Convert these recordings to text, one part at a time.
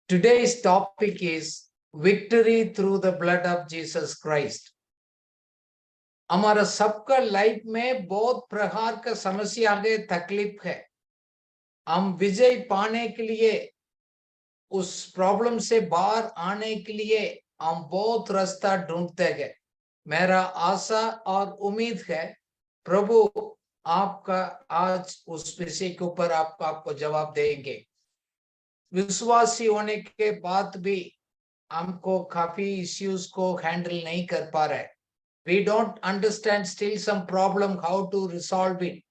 Today's topic is victory through the blood of Jesus Christ. हमारा सबका life में बहुत प्रकार का समस्या है, तकलीफ है। हम विजय पाने के लिए, उस प्रॉब्लम से बाहर आने के लिए हम बहुत रास्ता ढूंढते हैं। मेरा आशा और उम्मीद है प्रभु आपका आज उस विषय के ऊपर आपको जवाब देंगे। विश्वासी होने के बाद भी हमको काफी इश्यूज को हैंडल नहीं कर पा रहे। We don't understand still some problem how to resolve it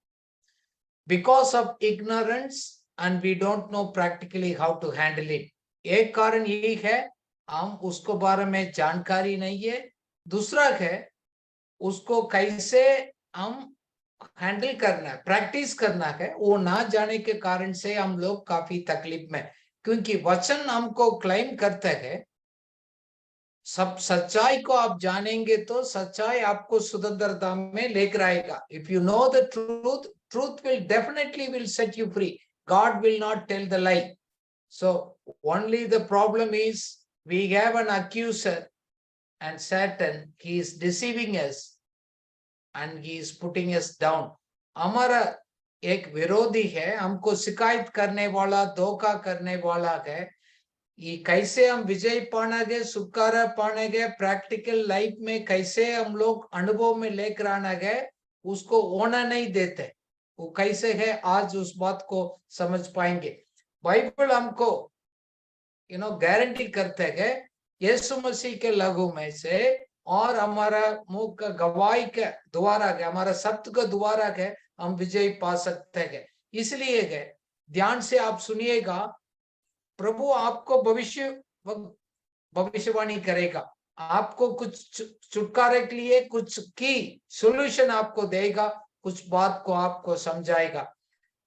because of ignorance, and we don't know practically how to handle it. एक कारण यही है हम उसको बारे में जानकारी नहीं है। दूसरा है उसको कैसे हम हैंडल करना है, प्रैक्टिस करना है, वो ना जाने के कारण से हम लोग काफी तकलीफ में, क्योंकि वचन हमको क्लेम करते हैं सब सच्चाई को आप जानेंगे तो सच्चाई आपको स्वतंत्रता में लेकर आएगा। If you know the truth, truth will definitely will set you free. God will not tell the lie. So only the problem is we have an accuser and Satan, he is deceiving us and he is putting us down. हमारा एक विरोधी है, हमको शिकायत करने वाला, धोखा करने वाला है। ये कैसे हम विजय पाएंगे, छुटकारा पाएंगे, प्रैक्टिकल लाइफ में कैसे हम लोग अनुभव में लेकर आना है, उसको होना नहीं देते। वो कैसे है, आज उस बात को समझ पाएंगे। बाइबल हमको गारंटी करते हैं यीशु मसीह के लहू में से और हमारा मुख का गवाही के द्वारा है, हमारा सत्य का द्वारा है, हम विजय पा सकते हैं। इसलिए है ध्यान से आप सुनिएगा, प्रभु आपको भविष्यवाणी करेगा, आपको कुछ छुटकारे के लिए कुछ की सॉल्यूशन आपको देगा, कुछ बात को आपको समझाएगा।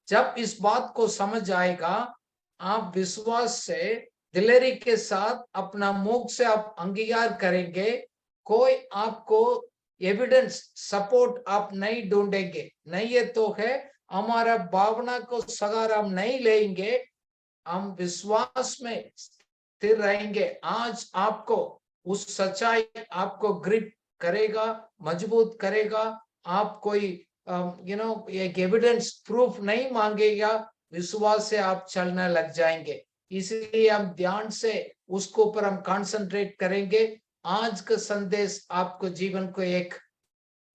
जब इस बात को समझ आएगा, आप विश्वास से दिलेरी के साथ अपना मुख से आप अंगीकार करेंगे। कोई आपको एविडेंस सपोर्ट आप नहीं ढूंढेंगे, नहीं ये तो है हमारा भावना को सहारा हम नहीं लेंगे, हम विश्वास में स्थिर रहेंगे। आज आपको उस सच्चाई आपको ग्रिप करेगा, मजबूत करेगा। आप कोई एक एविडेंस प्रूफ नहीं मांगेगा, विश्वास से आप चलने लग जाएंगे। इसलिए हम ध्यान से उसको ऊपर हम कंसंट्रेट करेंगे। आज का संदेश आपको जीवन को एक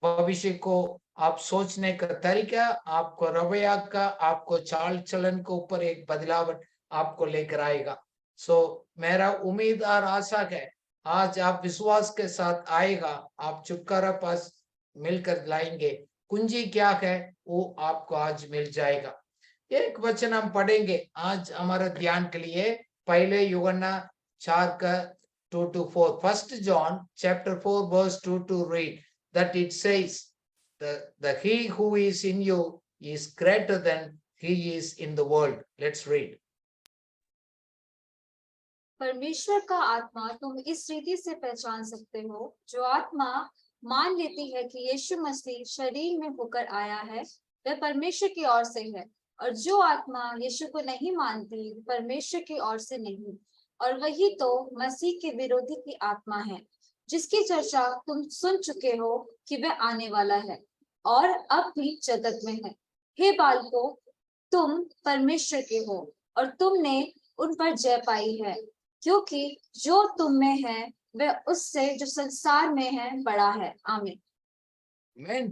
भविष्य को आप सोचने का तरीका, आपको रवैया का, आपको चाल चलन के ऊपर एक बदलाव आपको लेकर आएगा। मेरा उम्मीद और आशा है आज आप विश्वास के साथ आएगा, आप छुटकारा पास मिलकर लाएंगे। कुंजी क्या है वो आपको आज मिल जाएगा। एक वचन हम पढ़ेंगे आज हमारा ध्यान के लिए, पहले यूहन्ना 4 का 2 to 4। First John chapter 4 verse 2 to read that it says the he who is in you is greater than he is in the world. Let's read. परमेश्वर का आत्मा तुम इस रीति से पहचान सकते हो, जो आत्मा मान लेती है कि यीशु मसीह शरीर में होकर आया है वह परमेश्वर की ओर से है, और जो आत्मा यीशु को नहीं मानती परमेश्वर की ओर से नहीं, और वही तो मसीह के विरोधी की आत्मा है, जिसकी चर्चा तुम सुन चुके हो कि वह आने वाला है और अब भी जगत में है। हे बालकों, तुम परमेश्वर के हो और तुमने उन पर जय पाई है, क्योंकि जो तुम में है वह उससे जो संसार में है बड़ा है। आमीन। आमीन।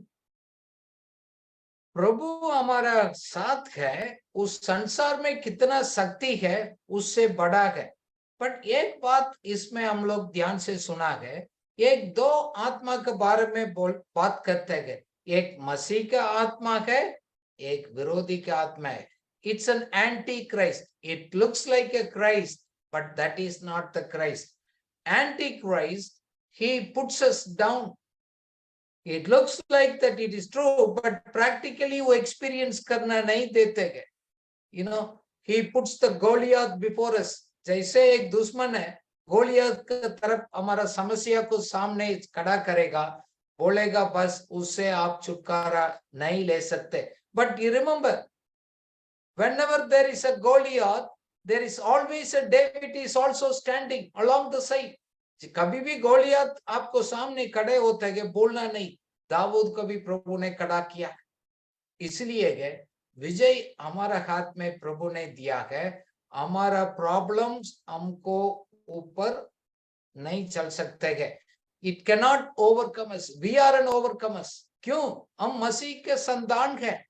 प्रभु हमारा साथ है, उस संसार में कितना शक्ति है उससे बड़ा है। बट एक बात इसमें हम लोग ध्यान से सुना है, एक दो आत्मा के बारे में बात करते हैं। एक मसीह का आत्मा है, एक विरोधी का आत्मा है। It's an anti Christ. It looks like a Christ, but that is not the Christ. Antichrist, he puts us down. It looks like that it is true, but practically वो experience करना नहीं देते हैं। He puts the Goliath before us. जैसे एक दुश्मन है, गोलियत की तरफ हमारा समस्या को सामने खड़ा करेगा, बोलेगा बस उससे आप छुटकारा नहीं ले सकते। But you remember, whenever there is a Goliath, there is always a David is also standing along the side. कभी भी गोलियत आपको सामने खड़े होते हैं, बोलना नहीं, दाऊद को भी प्रभु ने खड़ा किया। इसलिए है विजय हमारा हाथ में प्रभु ने दिया है। हमारा प्रॉब्लम्स हमको ऊपर नहीं चल सकते हैं। It can not overcome us, we are an overcomers. क्यों? हम मसीह के संतान है,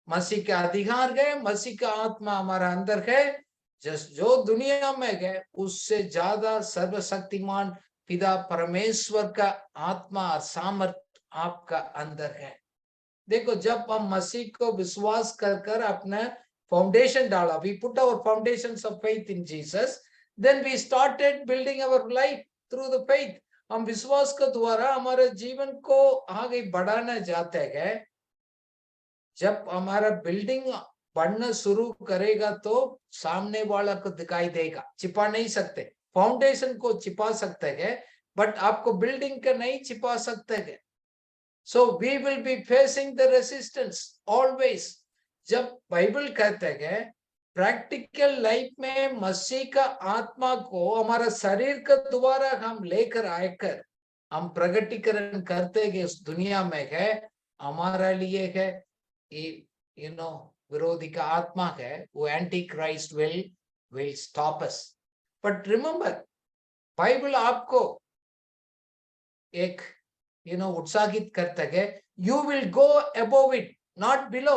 मसीह का अधिकार है, मसीह का आत्मा हमारा अंदर है। जो दुनिया में है उससे ज्यादा सर्वशक्तिमान पिता परमेश्वर का आत्मा और सामर्थ आपका अंदर है। देखो, जब हम मसीह को विश्वास कर अपना फाउंडेशन डाला, we put our foundations of faith in Jesus, then we started building our life through the faith. हम विश्वास के द्वारा हमारे जीवन को आगे बढ़ाना चाहते हैं। जब हमारा बिल्डिंग बढ़ना शुरू करेगा तो सामने वाला को दिखाई देगा, छिपा नहीं सकते। फाउंडेशन को छिपा सकते हैं बट आपको बिल्डिंग का नहीं छिपा सकते हैं। So we will be facing the resistance always. जब बाइबल कहते हैं प्रैक्टिकल लाइफ में मसीह का आत्मा को हमारा शरीर के द्वारा हम लेकर आकर हम प्रगटीकरण करते हैं इस दुनिया में है, हमारा लिए है। विरोधी का आत्मा है, वो anti Christ will stop us. But remember, Bible आपको एक उत्साहित करता है, you will go above it not below.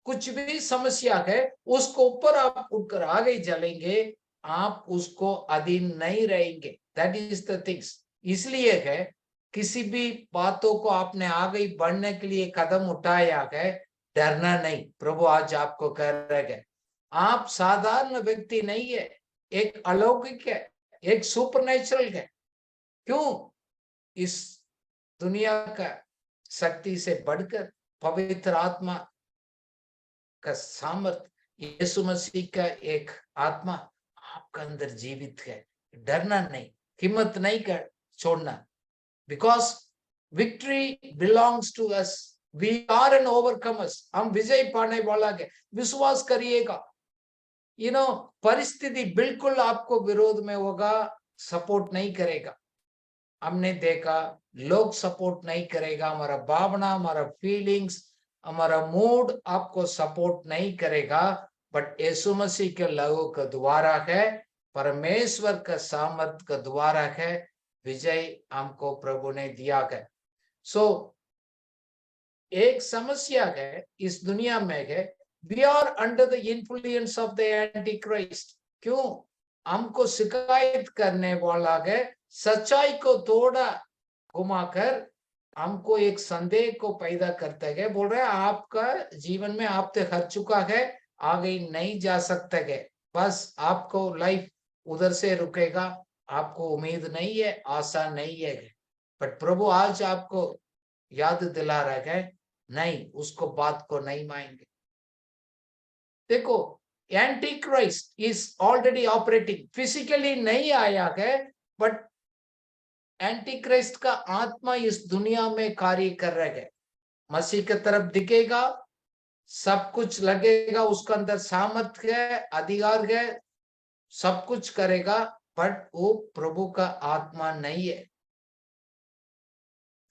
कुछ भी समस्या है उसको ऊपर आप उठकर आगे चलेंगे, आप उसको अधीन नहीं रहेंगे। That is the things. इसलिए है किसी भी बातों को आपने आगे बढ़ने के लिए कदम उठाया है, डरना नहीं। प्रभु आज आपको कह रहे हैं आप साधारण व्यक्ति नहीं है, एक अलौकिक है, एक सुपरनेचुरल है। क्यों? इस दुनिया का शक्ति से बढ़कर पवित्र आत्मा का सामर्थ्य, यीशु मसीह का एक आत्मा आपका अंदर जीवित है। डरना नहीं, हिम्मत नहीं कर छोड़ना, because victory belongs to us, we are an overcomers. हम विजय पाने वाला है, विश्वास करिएगा। परिस्थिति बिल्कुल आपको विरोध में होगा, सपोर्ट नहीं करेगा। हमने देखा लोग सपोर्ट नहीं करेगा, हमारा भावना, हमारा फीलिंग्स, हमारा मूड आपको सपोर्ट नहीं करेगा। बट यीशु मसीह के लहू के द्वारा है, परमेश्वर का सामर्थ के द्वारा है, विजय हमको प्रभु ने दिया है। सो एक समस्या है इस दुनिया में है, we are under the influence of the anti Christ. क्यों? हमको शिकायत करने वाला है, सच्चाई को थोड़ा घुमाकर हमको एक संदेह को पैदा करता है। बोल रहा है आपका जीवन में आप तो हर चुका है, आगे नहीं जा सकते है, बस आपको लाइफ उधर से रुकेगा, आपको उम्मीद नहीं है, आशा नहीं है। बट प्रभु आज आपको याद दिला रहा है, नहीं, उसको बात को नहीं मानेंगे। देखो, anti Christ is already operating, physically नहीं आया है बट एंटी क्राइस्ट का आत्मा इस दुनिया में कार्य कर रहा है। मसीह की तरफ दिखेगा, सब कुछ लगेगा, उसका अंदर सामर्थ्य है, अधिकार है, सब कुछ करेगा, बट वो प्रभु का आत्मा नहीं है।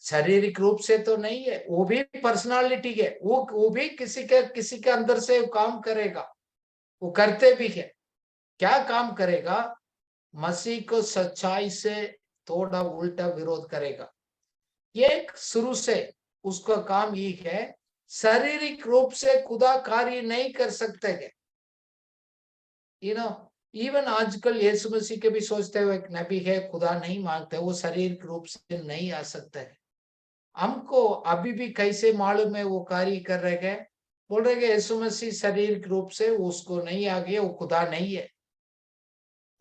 शारीरिक रूप से तो नहीं है, वो भी पर्सनालिटी है, वो भी किसी के अंदर से काम करेगा, वो करते भी है। क्या काम करेगा? मसीह को सच्चाई से थोड़ा उल्टा विरोध करेगा। ये शुरू से उसका काम ये है, शारीरिक रूप से खुदा कार्य नहीं कर सकते हैं। इवन आजकल यीशु मसीह के भी सोचते हुए एक नबी है, खुदा नहीं मांगते, वो शारीरिक रूप से नहीं आ सकता है। हमको अभी भी कैसे मालूम है वो कार्य कर रहे हैं? बोल रहे हैं यीशु मसीह शारीरिक रूप से उसको नहीं आ गया, वो खुदा नहीं है।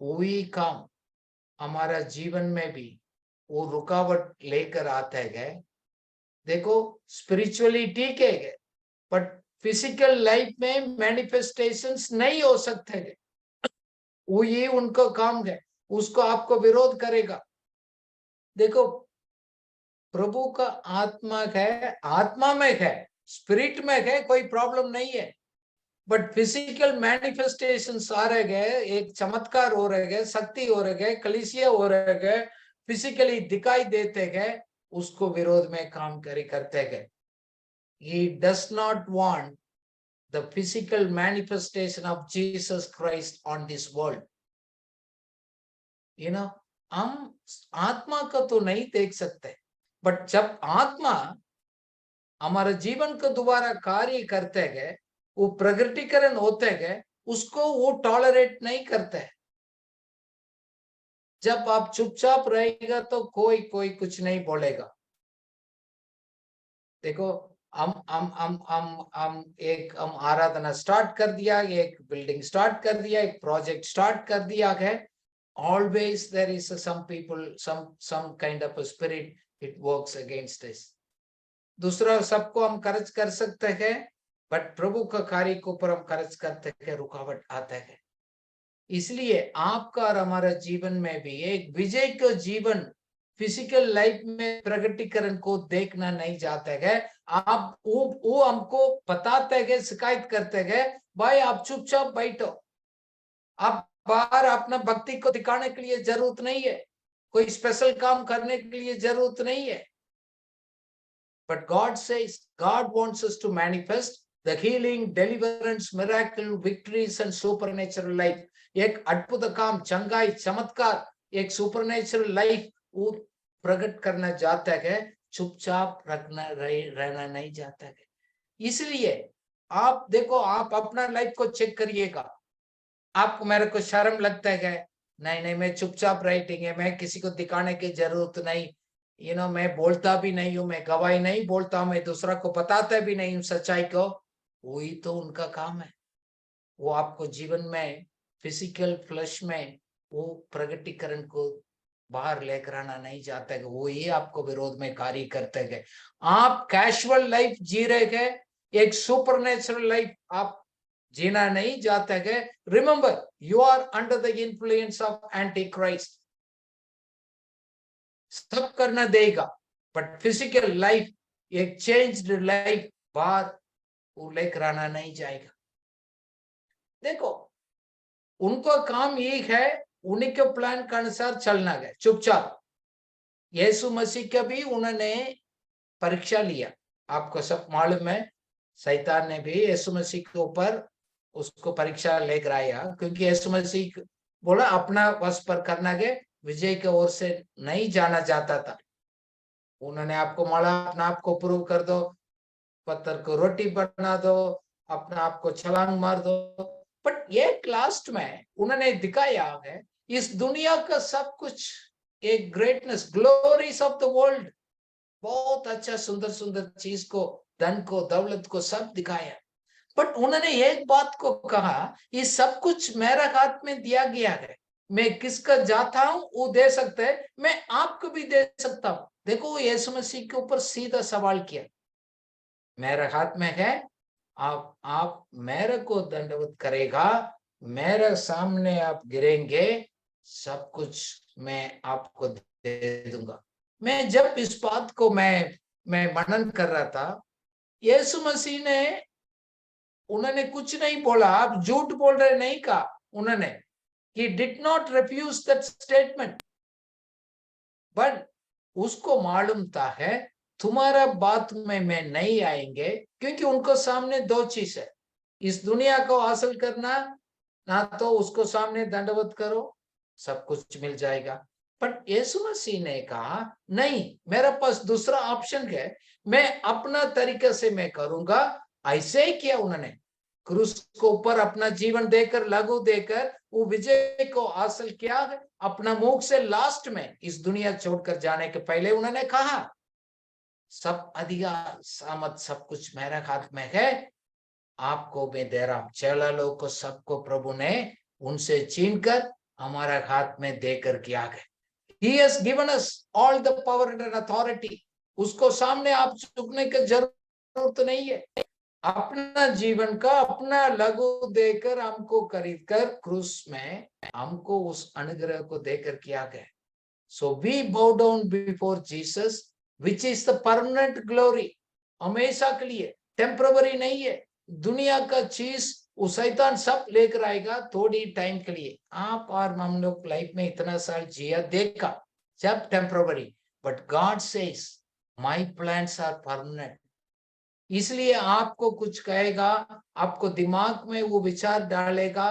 वही काम हमारा जीवन में भी वो रुकावट लेकर आता है। देखो, स्पिरिचुअली ठीक है बट फिजिकल लाइफ में मैनिफेस्टेशंस नहीं हो सकते हैं। वो ये उनका काम है, उसको आपको विरोध करेगा। देखो, प्रभु का आत्मा है, आत्मा में है, स्पिरिट में है, कोई प्रॉब्लम नहीं है। बट फिजिकल मैनिफेस्टेशंस आ रहे गए, एक चमत्कार हो रहे गए, शक्ति हो रहे गए, कलीसिया हो रहे गए, फिजिकली दिखाई देते गए, उसको विरोध में काम करते गए. He does not want the physical manifestation of Jesus Christ on this world. You know, हम आत्मा को तो नहीं देख सकते, बट जब आत्मा हमारे जीवन को दोबारा कार्य करते गए, वो प्रगटीकरण होते गए, उसको वो टॉलरेट नहीं करते. जब आप चुपचाप रहेगा तो कोई कुछ नहीं बोलेगा. देखो, हम आराधना स्टार्ट कर दिया, एक बिल्डिंग स्टार्ट कर दिया, एक प्रोजेक्ट स्टार्ट कर दिया है. Always there is some people, some kind of a spirit, it works against us. दूसरा सबको हम खर्च कर सकते हैं, बट प्रभु का कार्य को ऊपर हम खर्च करते हैं, रुकावट आता है. इसलिए आपका और हमारा जीवन में भी एक विजय का जीवन फिजिकल लाइफ में प्रगटीकरण को देखना नहीं चाहते हैं. आप वो हमको बताते गए, शिकायत करते गए, भाई आप चुपचाप बैठो, आप बाहर अपना भक्ति को दिखाने के लिए जरूरत नहीं है, कोई स्पेशल काम करने के लिए जरूरत नहीं है. But God says, God wants us to manifest the healing, deliverance, miracle, victories and supernatural life. एक अद्भुत काम, चंगाई, चमत्कार, एक सुपरनेचुरल लाइफ वो प्रकट करना चाहता है, चुपचाप रहना नहीं चाहता है. इसलिए आप देखो, आप अपना लाइफ को चेक करिएगा. आपको मेरे को शर्म लगता है, नहीं मैं चुपचाप रहेंगे, मैं किसी को दिखाने की जरूरत नहीं, मैं बोलता भी नहीं हूं, मैं गवाही नहीं बोलता हूं, मैं दूसरा को बताता भी नहीं हूं सच्चाई को. वही तो उनका काम है. वो आपको जीवन में फिजिकल फ्लश में वो प्रगटीकरण को बाहर लेकर आना नहीं चाहते हैं, वो ही आपको विरोध में कार्य करते हैं. आप कैजुअल लाइफ जी रहे हैं, एक सुपरनेचुरल लाइफ आप जीना नहीं चाहते हैं. Remember, you are under the influence of anti Christ. सब करना देगा, बट फिजिकल लाइफ, एक चेंज्ड लाइफ बाहर वो लेकर आना नहीं जाएगा. देखो, उनका काम ये है, उन्हीं के प्लान के अनुसार चलना है, चुपचाप. यीशु मसीह का भी उन्होंने परीक्षा लिया, आपको सब मालूम है. शैतान ने भी यीशु मसीह के ऊपर उसको परीक्षा लेकर आया, क्योंकि यीशु मसीह बोला अपना वश पर करना है, विजय की ओर से नहीं जाना चाहता था. उन्होंने आपको माला, अपना आप को प्रूव कर दो, पत्थर को रोटी बना दो, अपना आप को छलांग मार दो. बट ये लास्ट में उन्होंने दिखाया है, इस दुनिया का सब कुछ, एक greatness, glories of the world, बहुत अच्छा सुंदर सुंदर चीज को, धन को, दौलत को सब दिखाया. बट उन्होंने एक बात को कहा, ये सब कुछ मेरा हाथ में दिया गया है, मैं किसका जाता हूं वो दे सकते हैं, मैं आपको भी दे सकता हूं. देखो, यीशु मसीह के ऊपर सीधा सवाल किया, मेरे हाथ में है, आप मेरे को दंडवत करेगा, मेरे सामने आप गिरेंगे, सब कुछ मैं आपको दे दूंगा. मैं जब इस बात को मैं मनन कर रहा था, यीशु मसीह ने, उन्होंने कुछ नहीं बोला, आप झूठ बोल रहे नहीं कहा उन्होंने. He did not refuse that statement, but उसको मालूम था है, तुम्हारा बात में मैं नहीं आएंगे, क्योंकि उनको सामने दो चीज है, इस दुनिया को हासिल करना, ना तो उसको सामने दंडवत करो, सब कुछ मिल जाएगा. बट यीशु मसीह ने कहा नहीं, मेरे पास दूसरा ऑप्शन है, मैं अपना तरीके से मैं करूंगा. ऐसे ही किया उन्होंने, क्रूस को ऊपर अपना जीवन देकर, लघु देकर वो विजय को हासिल किया है. अपना मुख से लास्ट में इस दुनिया छोड़कर जाने के पहले उन्होंने कहा, सब अधिकार, सामत, सब कुछ मेरे हाथ में है, आपको मैं दे रहा हूं. चेला लोग को सबको प्रभु ने उनसे छीनकर हमारा हाथ में देकर किया है. He has given us all the power and authority. उसको सामने आप झुकने की जरूरत नहीं है. अपना जीवन का अपना लघु देकर, हमको खरीद कर क्रूस में हमको उस अनुग्रह को देकर किया गया. So we bow down before Jesus, which is the permanent glory. हमेशा के लिए, टेम्पररी नहीं है. दुनिया का चीज वो शैतान सब लेकर आएगा थोड़ी टाइम के लिए। आप और हम लोग लाइफ में इतना साल जिया देखा, सब temporary, but God says my plans are permanent. इसलिए आपको कुछ कहेगा, आपको दिमाग में वो विचार डालेगा,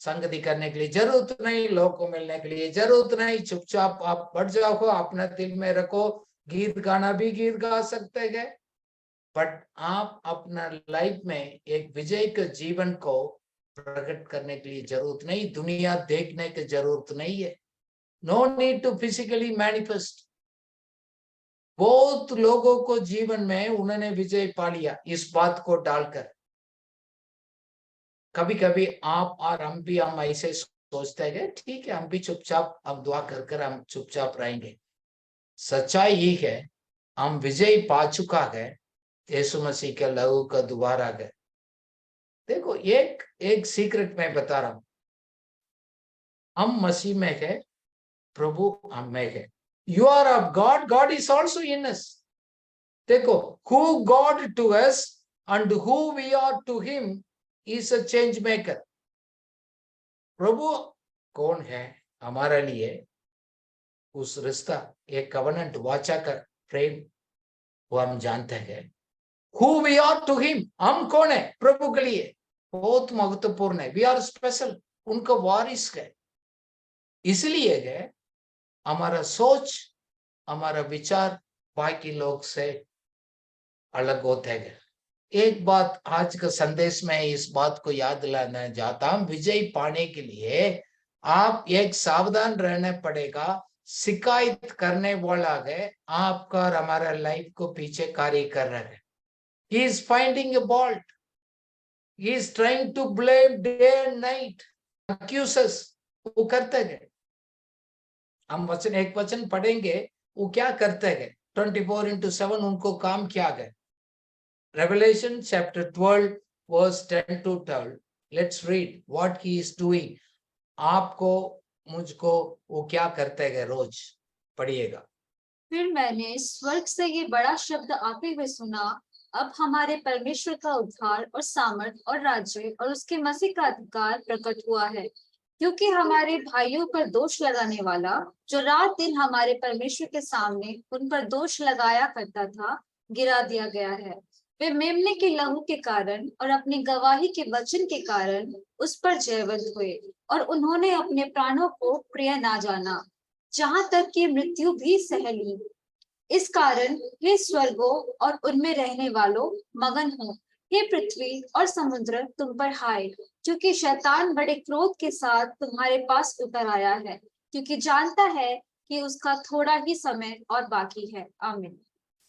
संगति करने के लिए जरूरत नहीं, लोग को मिलने के लिए जरूरत नहीं, चुपचाप आप बढ़ जाओ, अपना दिल में रखो। गीत गाना भी गीत गा सकते हैं, बट आप अपना लाइफ में एक विजय के जीवन को प्रकट करने के लिए जरूरत नहीं, दुनिया देखने की जरूरत नहीं है। No need to physically manifest. बहुत लोगों को जीवन में उन्होंने विजय पा लिया इस बात को डालकर। कभी कभी आप और हम ऐसे सोचते हैं, ठीक है हम भी चुपचाप, अब दुआ कर कर हम चुपचाप रहेंगे। सच्चाई ही है, हम विजय पा चुका है यीशु मसीह के लहू का दोबारा गए। देखो एक एक सीक्रेट मैं बता रहा हूं, हम मसीह में है, प्रभु हम में है। You are of God, God is also in us. देखो, who God to us and who we are to him is a change maker. प्रभु कौन है हमारे लिए, उस रिश्ता, एक कवनेंट वाचा का प्रेम, वो हम जानते हैं। Who we are to him, हम कौन है प्रभु के लिए, बहुत महत्वपूर्ण है। वी आर स्पेशल, उनका वारिस है। इसलिए है हमारा सोच, हमारा विचार बाकी लोग से अलग होते हैं। एक बात आज का संदेश में इस बात को याद दिलाना चाहता हूं, विजय पाने के लिए आप एक सावधान रहना पड़ेगा। शिकायत करने वाला है आपका और हमारा लाइफ को पीछे कार्य कर रहा है। He is finding a fault. He is trying to blame day and night. Accuses. वो करते हैं। हम एक वचन पढ़ेंगे, वो क्या करते हैं। 24/7 उनको काम क्या है। Revelation chapter 12 verse 10 to 12. Let's read what he is doing. आपको मुझको वो क्या करते हैं रोज, पढ़िएगा। फिर मैंने स्वर्ग से ये बड़ा शब्द आते हुए सुना, अब हमारे परमेश्वर का उद्धार और सामर्थ और राज्य और उसके मसीह का अधिकार प्रकट हुआ है, क्योंकि हमारे भाइयों पर दोष लगाने वाला, जो रात दिन हमारे परमेश्वर के सामने उन पर दोष लगाया करता था, गिरा दिया गया है। वे मेमने के लहू के कारण और अपनी गवाही के वचन के कारण उस पर जयवंत हुए, और उन्होंने अपने प्राणों को प्रिय ना जाना, जहां तक कि मृत्यु भी सह ली। इस कारण हे स्वर्गों और उनमें रहने वालों मगन हो, हे पृथ्वी और समुद्र तुम पर हाय, क्योंकि शैतान बड़े क्रोध के साथ तुम्हारे पास उतर आया है, क्योंकि जानता है कि उसका थोड़ा ही समय और बाकी है। आमीन।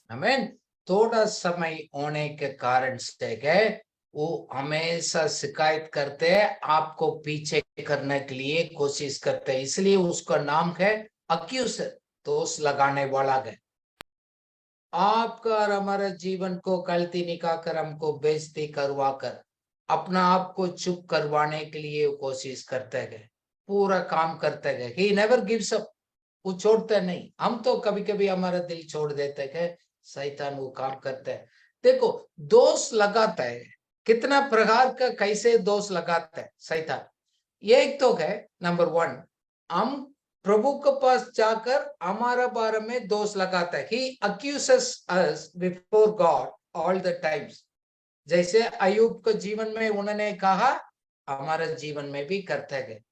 आमीन। थोड़ा समय होने के कारण से है वो हमेशा शिकायत करते हैं, आपको पीछे करने के लिए कोशिश करते हैं। इसलिए उसका नाम है अक्यूजर, दोष लगाने वाला है। आपका और हमारा जीवन को गलती निकालकर, हमको बेइज्जती करवा कर, अपना आप को चुप करवाने के लिए कोशिश करते हैं, पूरा काम करते हैं। ही नेवर गिव्स अप, वो छोड़ते नहीं। हम तो कभी कभी हमारा दिल छोड़ देते हैं, शैतान वो काम करता है। देखो, दोष लगाता है, कितना प्रकार का कैसे दोष लगाता है शैतान। एक तो है नंबर 1, हम प्रभु के पास जाकर हमारा बारे में दोष लगाता है। He accuses us before God all the times. जैसे अयूब के जीवन में उन्होंने कहा, हमारा जीवन में भी करते हैं।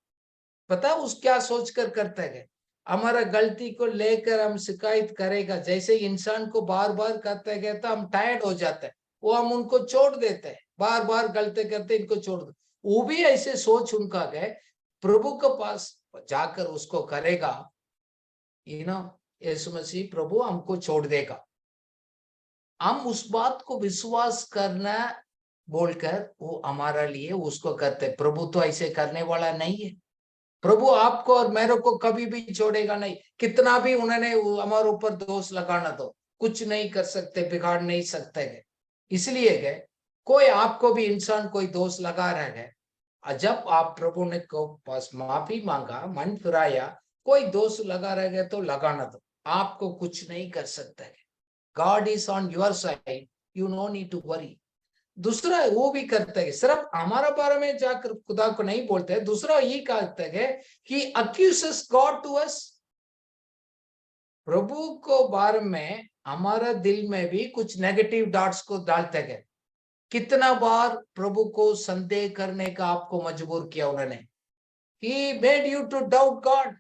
पता उस क्या सोचकर करते हैं, हमारा गलती को लेकर हम शिकायत करेगा। जैसे इंसान को बार बार करते गए तो हम टायर्ड हो जाते हैं, वो हम उनको छोड़ देते हैं, बार बार गलती करते इनको छोड़ दो। वो भी ऐसे सोच उनका गए, प्रभु के पास जाकर उसको करेगा, यीशु मसीह प्रभु हमको छोड़ देगा। हम उस बात को विश्वास करना बोलकर वो हमारा लिए उसको करते। प्रभु तो ऐसे करने वाला नहीं है। प्रभु आपको और मेरे को कभी भी छोड़ेगा नहीं। कितना भी उन्होंने हमारे ऊपर दोष लगाना दो, कुछ नहीं कर सकते, बिगाड़ नहीं सकते है। इसलिए है कोई आपको भी इंसान कोई दोष लगा रहा है, जब आप प्रभु ने को पास माफी मांगा, मन फिराया, कोई दोष लगा रह गया तो लगाना दो, आपको कुछ नहीं कर सकता है। God is on your side, you no need to worry. दूसरा वो भी करते हैं, सिर्फ हमारा बारे में जाकर खुदा को नहीं बोलते, दूसरा ये कहते हैं कि अक्यूजेस गॉड टू अस। प्रभु को बारे में हमारा दिल में भी कुछ नेगेटिव डॉट्स को डालते हैं। कितना बार प्रभु को संदेह करने का आपको मजबूर किया उन्होंने। He made you to doubt God.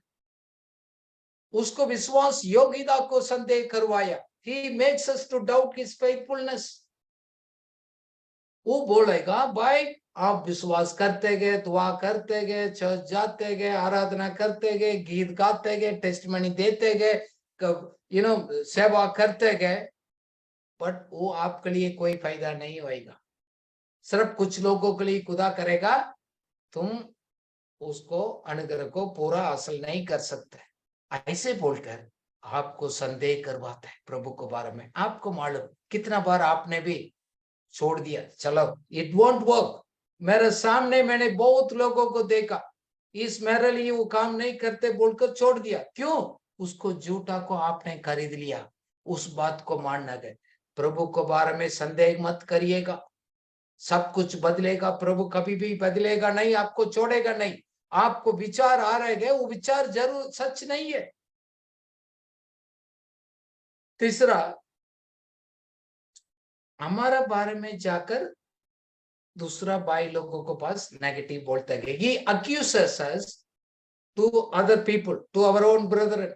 उसको विश्वास योग्यता को संदेह करवाया। He makes us to doubt his faithfulness. वो बोलेगा भाई आप विश्वास करते गए, दुआ करते गए, चर्च जाते गए, आराधना करते गए, गीत गाते गए, टेस्टमनी देते गए, सेवा करते गए, बट वो आपके लिए कोई फायदा नहीं होएगा। सिर्फ कुछ लोगों के लिए खुदा करेगा, तुम उसको अनुग्रह को पूरा हासिल नहीं कर सकते। ऐसे बोलकर आपको संदेह करवाता है प्रभु के बारे में। आपको मालूम कितना बार आपने भी छोड़ दिया, चलो इट वोंट वर्क, मेरे सामने मैंने बहुत लोगों को देखा, इस मेरे लिए वो काम नहीं करते बोलकर छोड़ दिया। क्यों? उसको झूठा को आपने खरीद लिया, उस बात को मानना गए। प्रभु के बारे में संदेह मत करिएगा, सब कुछ बदलेगा, प्रभु कभी भी बदलेगा नहीं, आपको छोड़ेगा नहीं। आपको विचार आ रहे हैं, वो विचार जरूर सच नहीं है। तीसरा, हमारा बारे में जाकर दूसरा भाई लोगों को पास नेगेटिव बोलते हैं। He accuses us to other people, to our own brethren.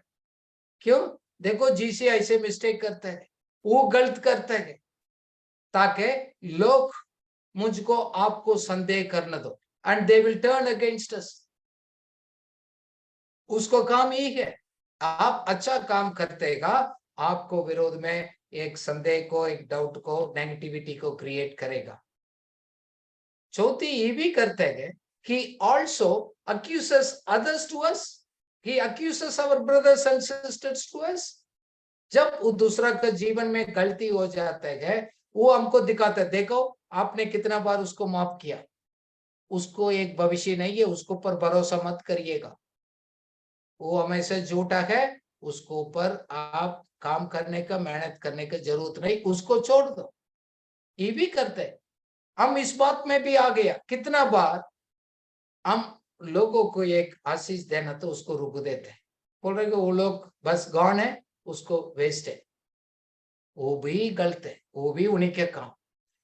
क्यों? देखो जीसी ऐसे मिस्टेक करते हैं, वो गलत करते हैं, ताकि लोग मुझको आपको संदेह करने दो, and they will turn against us. उसको काम यही है, आप अच्छा काम करतेगा, आपको विरोध में एक संदेह को, एक डाउट को, नेगेटिविटी को क्रिएट करेगा। चौथी ये भी करते हैं कि also accuses others to us. He accuses our brothers and sisters to us. जब वो दूसरा का जीवन में गलती हो जाता है, वो हमको दिखाता है, देखो आपने कितना बार उसको माफ किया, उसको एक भविष्य नहीं है, उसको पर भरोसा मत करिएगा, वो हमेशा झूठा है, उसको ऊपर आप काम करने का, मेहनत करने का जरूरत नहीं, उसको छोड़ दो। ये भी करते हैं। हम इस बात में भी आ गया, कितना बार हम लोगों को एक आशीष देना तो उसको रुक देते हैं, बोल रहे वो लोग बस गॉन है, उसको वेस्ट है, वो भी गलत है, वो भी उन्हीं के काम।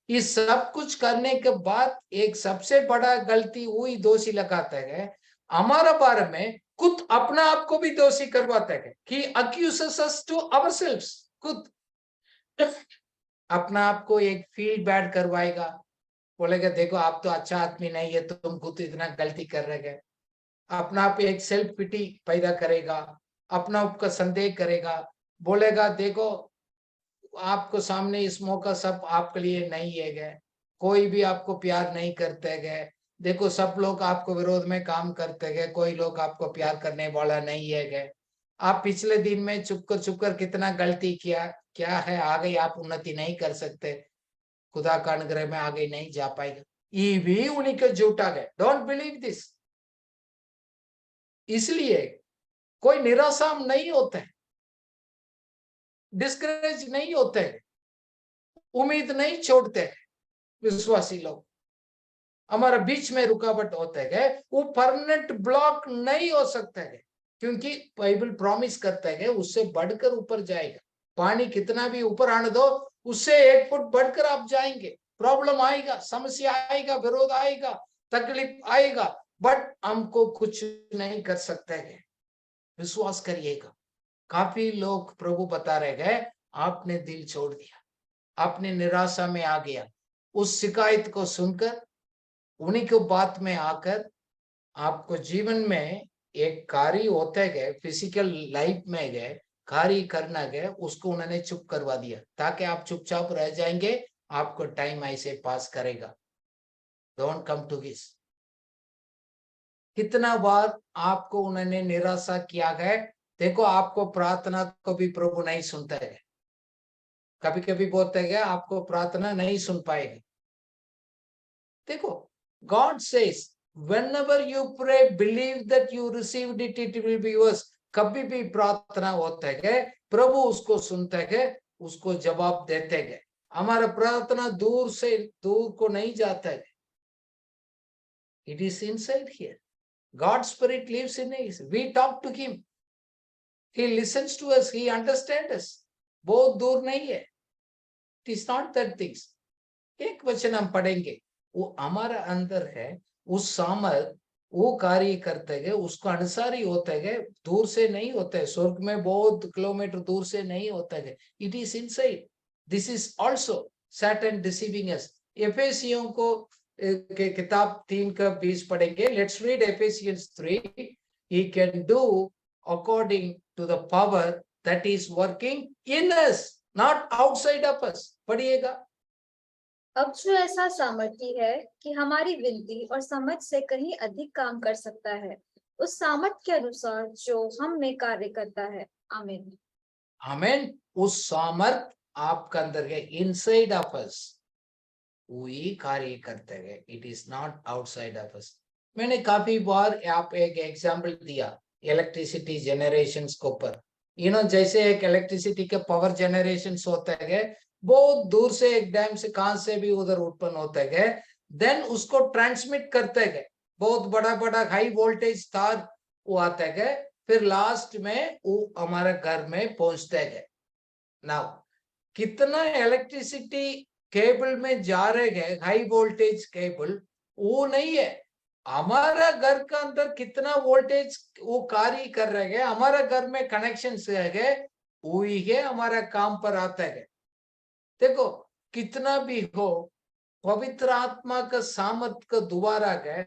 इस सब कुछ करने के बाद एक सबसे बड़ा गलती वही दोषी लगाता है, हमारा बारे में खुद अपना आप को भी दोषी करवाता है कि accuses us to ourselves। खुद अपना आप को एक फील बैड करवाएगा, बोलेगा देखो आप तो अच्छा आदमी नहीं है, तुम खुद इतना गलती कर रहे हैं। अपना आप एक सेल्फ पिटी पैदा करेगा, अपना आप का संदेह करेगा, बोलेगा देखो आपको सामने इस मौका सब आपके लिए नहीं है गए, कोई भी आपको प्यार नहीं करते गए, देखो सब लोग आपको विरोध में काम करते गए, कोई लोग आपको प्यार करने वाला नहीं है गए। आप पिछले दिन में चुप कर कितना गलती किया, क्या है आगे आप उन्नति नहीं कर सकते, खुदा का अनुग्रह में आगे नहीं जा पाएगा। ये भी उन्हीं के झूठा गए। Don't believe this. इसलिए कोई निराशा नहीं होते, डिस्करेज नहीं होते, उम्मीद नहीं छोड़ते। विश्वासी लोग हमारा बीच में रुकावट होते गए, वो परमानेंट ब्लॉक नहीं हो सकते है, क्योंकि बाइबल प्रॉमिस करते हैं उससे बढ़कर ऊपर जाएगा। पानी कितना भी ऊपर आने दो, उससे 1 फुट बढ़कर आप जाएंगे। प्रॉब्लम आएगा, समस्या आएगा, विरोध आएगा, तकलीफ आएगा, बट हमको कुछ नहीं कर सकते है। विश्वास करिएगा। काफी लोग प्रभु बता रहे हैं, आपने दिल छोड़ दिया, आपने निराशा में आ गया, उस शिकायत को सुनकर, उन्हीं को बात में आकर आपको जीवन में एक कार्य होते गए, फिजिकल लाइफ में गए कार्य करना गए, उसको उन्होंने चुप करवा दिया, ताकि आप चुपचाप रह जाएंगे, आपको टाइम ऐसे पास करेगा। Don't come to this. कितना बार आपको उन्होंने निराशा किया है। देखो आपको प्रार्थना को भी प्रभु नहीं सुनता है, कभी कभी बोलते हैं आपको प्रार्थना नहीं सुन पाएगा। देखो God says whenever you pray believe that you received it, it will be yours। कभी भी प्रार्थना होता है प्रभु उसको सुनते हैं, उसको जवाब देते हैं। हमारा प्रार्थना दूर से दूर को नहीं जाता है. It is inside here. God's spirit lives in us. We talk to him. He listens to us. He understands us. बहुत दूर नहीं है. It is not that things. एक वचन हम पढ़ेंगे, वो हमारा अंदर है, उस सामर्थ वो कार्य करते गए, उसको अनुसार ही होते गए, दूर से नहीं होते है. स्वर्ग में बहुत किलोमीटर दूर से नहीं होते गए. It is inside. This is also Satan deceiving us. एफेसियों को के किताब 3 का 20 पढ़ेंगे. Let's read Ephesians 3. He can do according to the power that is working in us, not outside of us. पढ़िएगा. अब जो ऐसा सामर्थ्य है कि हमारी विनती और समझ से कहीं अधिक काम कर सकता है, उस सामर्थ्य के अनुसार जो हम में कार्य करता है. आमीन. आमीन. उस सामर्थ आपका अंदर है, इनसाइड ऑफ अस, वही कार्य करते हैं. It is not outside of us. मैंने काफी बार आप एक एग्जांपल दिया इलेक्ट्रिसिटी जनरेशन के ऊपर. जैसे एक इलेक्ट्रिसिटी के पावर जनरेशन होते हैं, बहुत दूर से एक डैम से कहां से भी उधर उत्पन्न होते हैं, देन उसको ट्रांसमिट करते हैं. बहुत बड़ा बड़ा हाई वोल्टेज तार वो आते हैं, फिर लास्ट में वो हमारे घर में पहुंचते हैं. नाउ कितना इलेक्ट्रिसिटी केबल में जा रहे हैं, हाई वोल्टेज केबल, वो नहीं है. हमारा घर का अंदर कितना वोल्टेज वो कार्य कर रहे हैं, हमारा घर में कनेक्शन से है, वही है हमारा काम पर आता है. देखो कितना भी हो, पवित्र आत्मा का सामर्थ का दोबारा गए,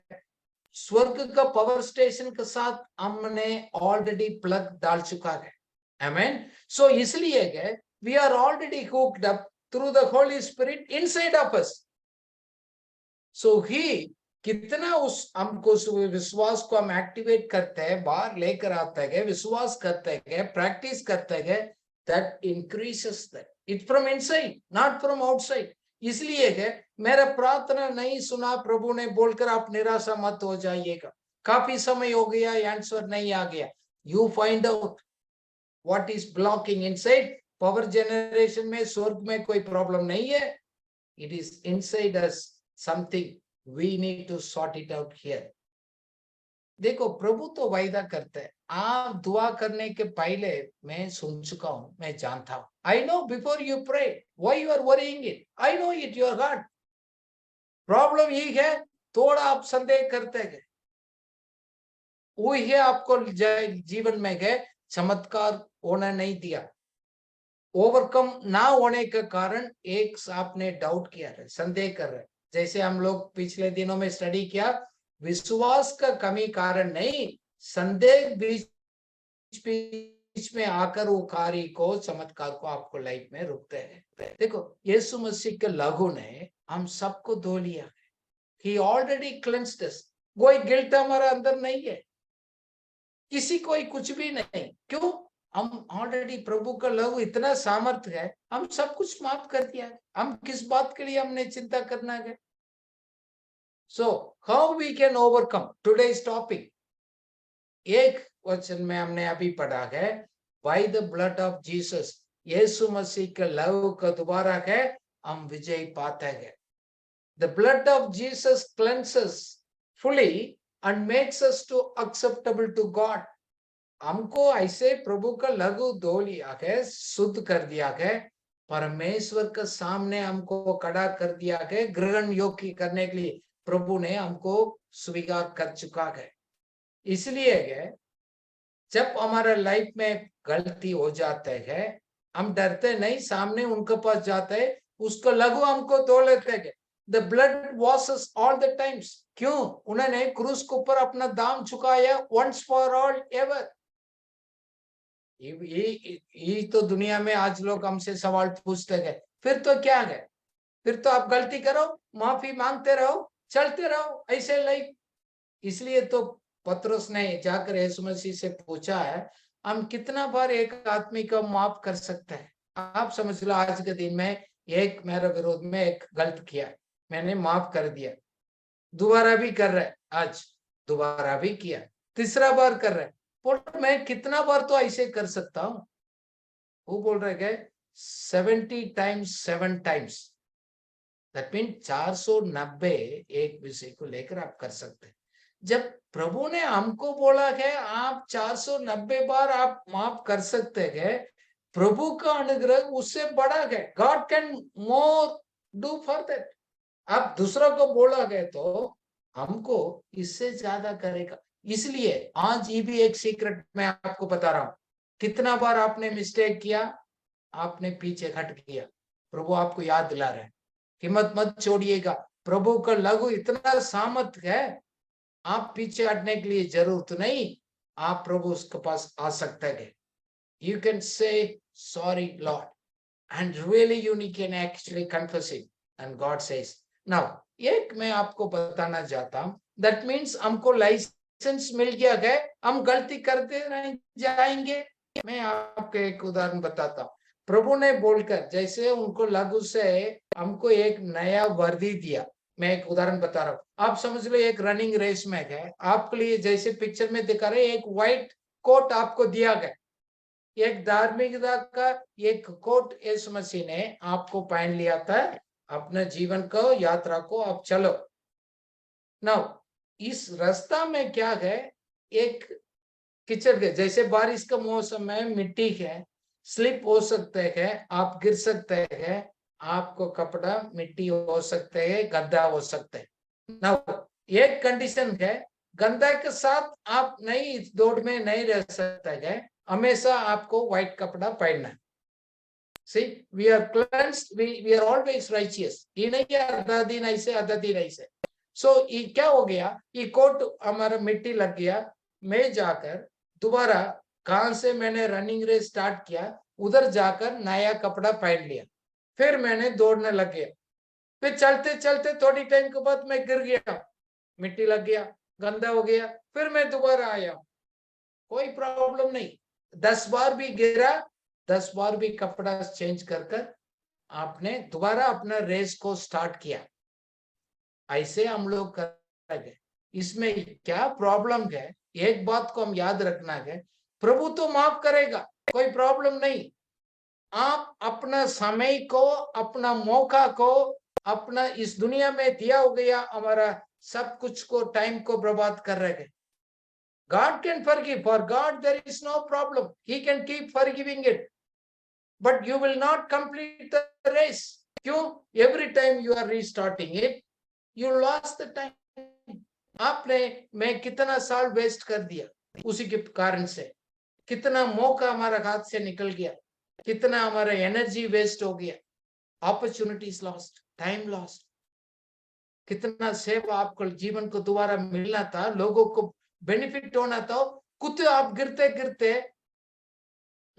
स्वर्ग का पावर स्टेशन के साथ हमने ऑलरेडी प्लग डाल चुका है. आमीन. सो इसलिए गए, we are already hooked up through the Holy Spirit inside of us. So ही कितना उस हमको विश्वास को हम एक्टिवेट करते हैं, बाहर लेकर आते हैं, विश्वास करते हैं, प्रैक्टिस करते हैं, that increases that. It from inside, not from outside. इसलिए है मेरा प्रार्थना नहीं सुना प्रभु ने बोलकर आप निराशा मत हो जाइएगा. काफी समय हो गया, आंसर नहीं आ गया. You find out what is blocking inside. Power generation में स्वर्ग में कोई प्रॉब्लम नहीं है. It is inside us something. We need to sort it out here. देखो प्रभु तो वायदा करते हैं, आप दुआ करने के पहले मैं सुन चुका हूं, मैं जानता हूं. I know before you pray, why you are worrying it? I know it, your heart. Problem ये है, थोड़ा आप संदेह करते हैं, वो है आपको जीवन में गए चमत्कार होना नहीं दिया. ओवरकम ना होने के कारण एक आपने डाउट किया है, संदेह कर रहे. जैसे हम लोग पिछले दिनों में स्टडी किया, विश्वास का कमी कारण नहीं, संदेह बीच में आकर वो कार्य को, चमत्कार को आपको लाइफ में रुकते हैं. देखो यीशु मसीह के लहू ने हम सबको धो लिया. He already cleansed us. कोई गिल्ट हमारा अंदर नहीं है, किसी कोई कुछ भी नहीं. क्यों? हम ऑलरेडी प्रभु का लहू इतना सामर्थ्य है, हम सब कुछ माफ कर दिया है. हम किस बात के लिए हमने चिंता करना है? So how we can overcome today's topic? एक वचन में हमने अभी पढ़ा है, by the blood of Jesus, यीशु मसीह के लहू का दोबारा है हम विजय पाते हैं. The blood of Jesus cleanses fully and makes us to acceptable to God. हमको ऐसे प्रभु का लहू धो लिया है, शुद्ध कर दिया है, परमेश्वर के सामने हमको खड़ा कर दिया है, ग्रहण योग्य करने के लिए प्रभु ने हमको स्वीकार कर चुका है. इसलिए जब हमारा लाइफ में गलती हो जाते है, हम डरते नहीं, सामने उनके पास जाते हैं, उसको लहू हमको धो लेते हैं. The blood washes all the times. क्यों? उन्होंने क्रूस के ऊपर अपना दाम चुकाया, once for all ever. ये तो दुनिया में आज लोग हमसे सवाल पूछते हैं, फिर तो क्या है? फिर तो आप गलती करो, माफी मांगते रहो, चलते रहो ऐसे लाइफ. इसलिए तो पतरस ने जाकर यीशु मसीह से पूछा है, हम कितना बार एक आदमी को माफ कर सकते हैं? आप समझ लो, आज के दिन में एक मेरे विरोध में एक गलत किया, मैंने माफ कर दिया, दोबारा भी कर रहे, आज दोबारा भी किया, तीसरा बार कर रहे, बोल मैं कितना बार तो ऐसे कर सकता हूँ? वो बोल रहे 70 times 7 times, दैट मीन 490 एक विषय को लेकर आप कर सकते हैं। जब प्रभु ने हमको बोला है आप 490 बार आप माफ कर सकते हैं, प्रभु का अनुग्रह उससे बड़ा है। God can more do for that. आप दूसरों को बोला गया तो हमको इससे ज्यादा करेगा। इसलिए आज ये भी एक सीक्रेट मैं आपको बता रहा हूं। कितना बार आपने मिस्टेक किया, आपने पीछे हट किया, प्रभु आपको याद दिला रहे हैं, हिम्मत मत छोड़िएगा। प्रभु का लघु इतना सामर्थ है, आप पीछे हटने के लिए जरूरत नहीं, आप प्रभु उसके पास आ सकते हैं। You can say sorry Lord and really you can actually confess it and God says now. एक मैं आपको बताना चाहता हूं, दैट मीन्स हमको लाइसेंस मिल गया है, हम गलती करते नहीं जाएंगे। मैं आपको एक उदाहरण बताता हूं। प्रभु ने बोलकर जैसे उनको लघु से हमको एक नया वर्दी दिया। मैं एक उदाहरण बता रहा हूं, आप समझ लो एक रनिंग रेस में है, आपके लिए जैसे पिक्चर में दिखा रहे एक व्हाइट कोट आपको दिया गया, एक धार्मिकता का एक कोट यीशु मसीह ने आपको पहन लिया था। अपने जीवन को यात्रा को आप चलो। नाउ इस रास्ता में क्या है, एक कीचड़ है, जैसे बारिश का मौसम में मिट्टी है, स्लिप हो सकते हैं, आप गिर सकते हैं, आपको कपड़ा मिट्टी हो सकते हैं, गंदा हो सकते हैं। नाउ एक कंडीशन है, गंदा के साथ आप नहीं इस दौड़ में नहीं रह सकते हैं, हमेशा आपको व्हाइट कपड़ा पहनना है। See, we are cleansed, we are always righteous। ये नहीं आधा दिन ऐसे आधा दिन ऐसे। So ये क्या हो गया, ये कोट हमारा मिट्टी लग गया, मैं जाकर दोबारा कहां से मैंने रनिंग रेस स्टार्ट किया, उधर जाकर नया कपड़ा पहन लिया, फिर मैंने दौड़ने लग गया। फिर चलते चलते थोड़ी टाइम के बाद मैं गिर गया, मिट्टी लग गया, गंदा हो गया, फिर मैं दोबारा आया, कोई प्रॉब्लम नहीं। 10 बार भी गिरा, 10 बार भी कपड़ा चेंज कर आपने दोबारा अपना रेस को स्टार्ट किया। ऐसे हम लोग करेंगे। इसमें क्या प्रॉब्लम है, एक बात को हम याद रखना है, प्रभु तो माफ करेगा, कोई प्रॉब्लम नहीं। आप अपना समय को, अपना मौका को, अपना इस दुनिया में दिया हो गया हमारा सब कुछ को, टाइम को बर्बाद कर रहे हैं। God can forgive. For God there is no problem. He can keep forgiving it. But you will not complete the race. क्यों? Every time you are restarting it, you lost the time. आपने मैं कितना साल waste कर दिया उसी के कारण से, कितना मौका हमारा हाथ से निकल गया, कितना हमारा एनर्जी वेस्ट हो गया, अपॉर्चुनिटीज लॉस्ट, टाइम लॉस्ट। कितना सेवा आपको जीवन को दोबारा मिलना था, लोगों को बेनिफिट होना था, खुद आप गिरते गिरते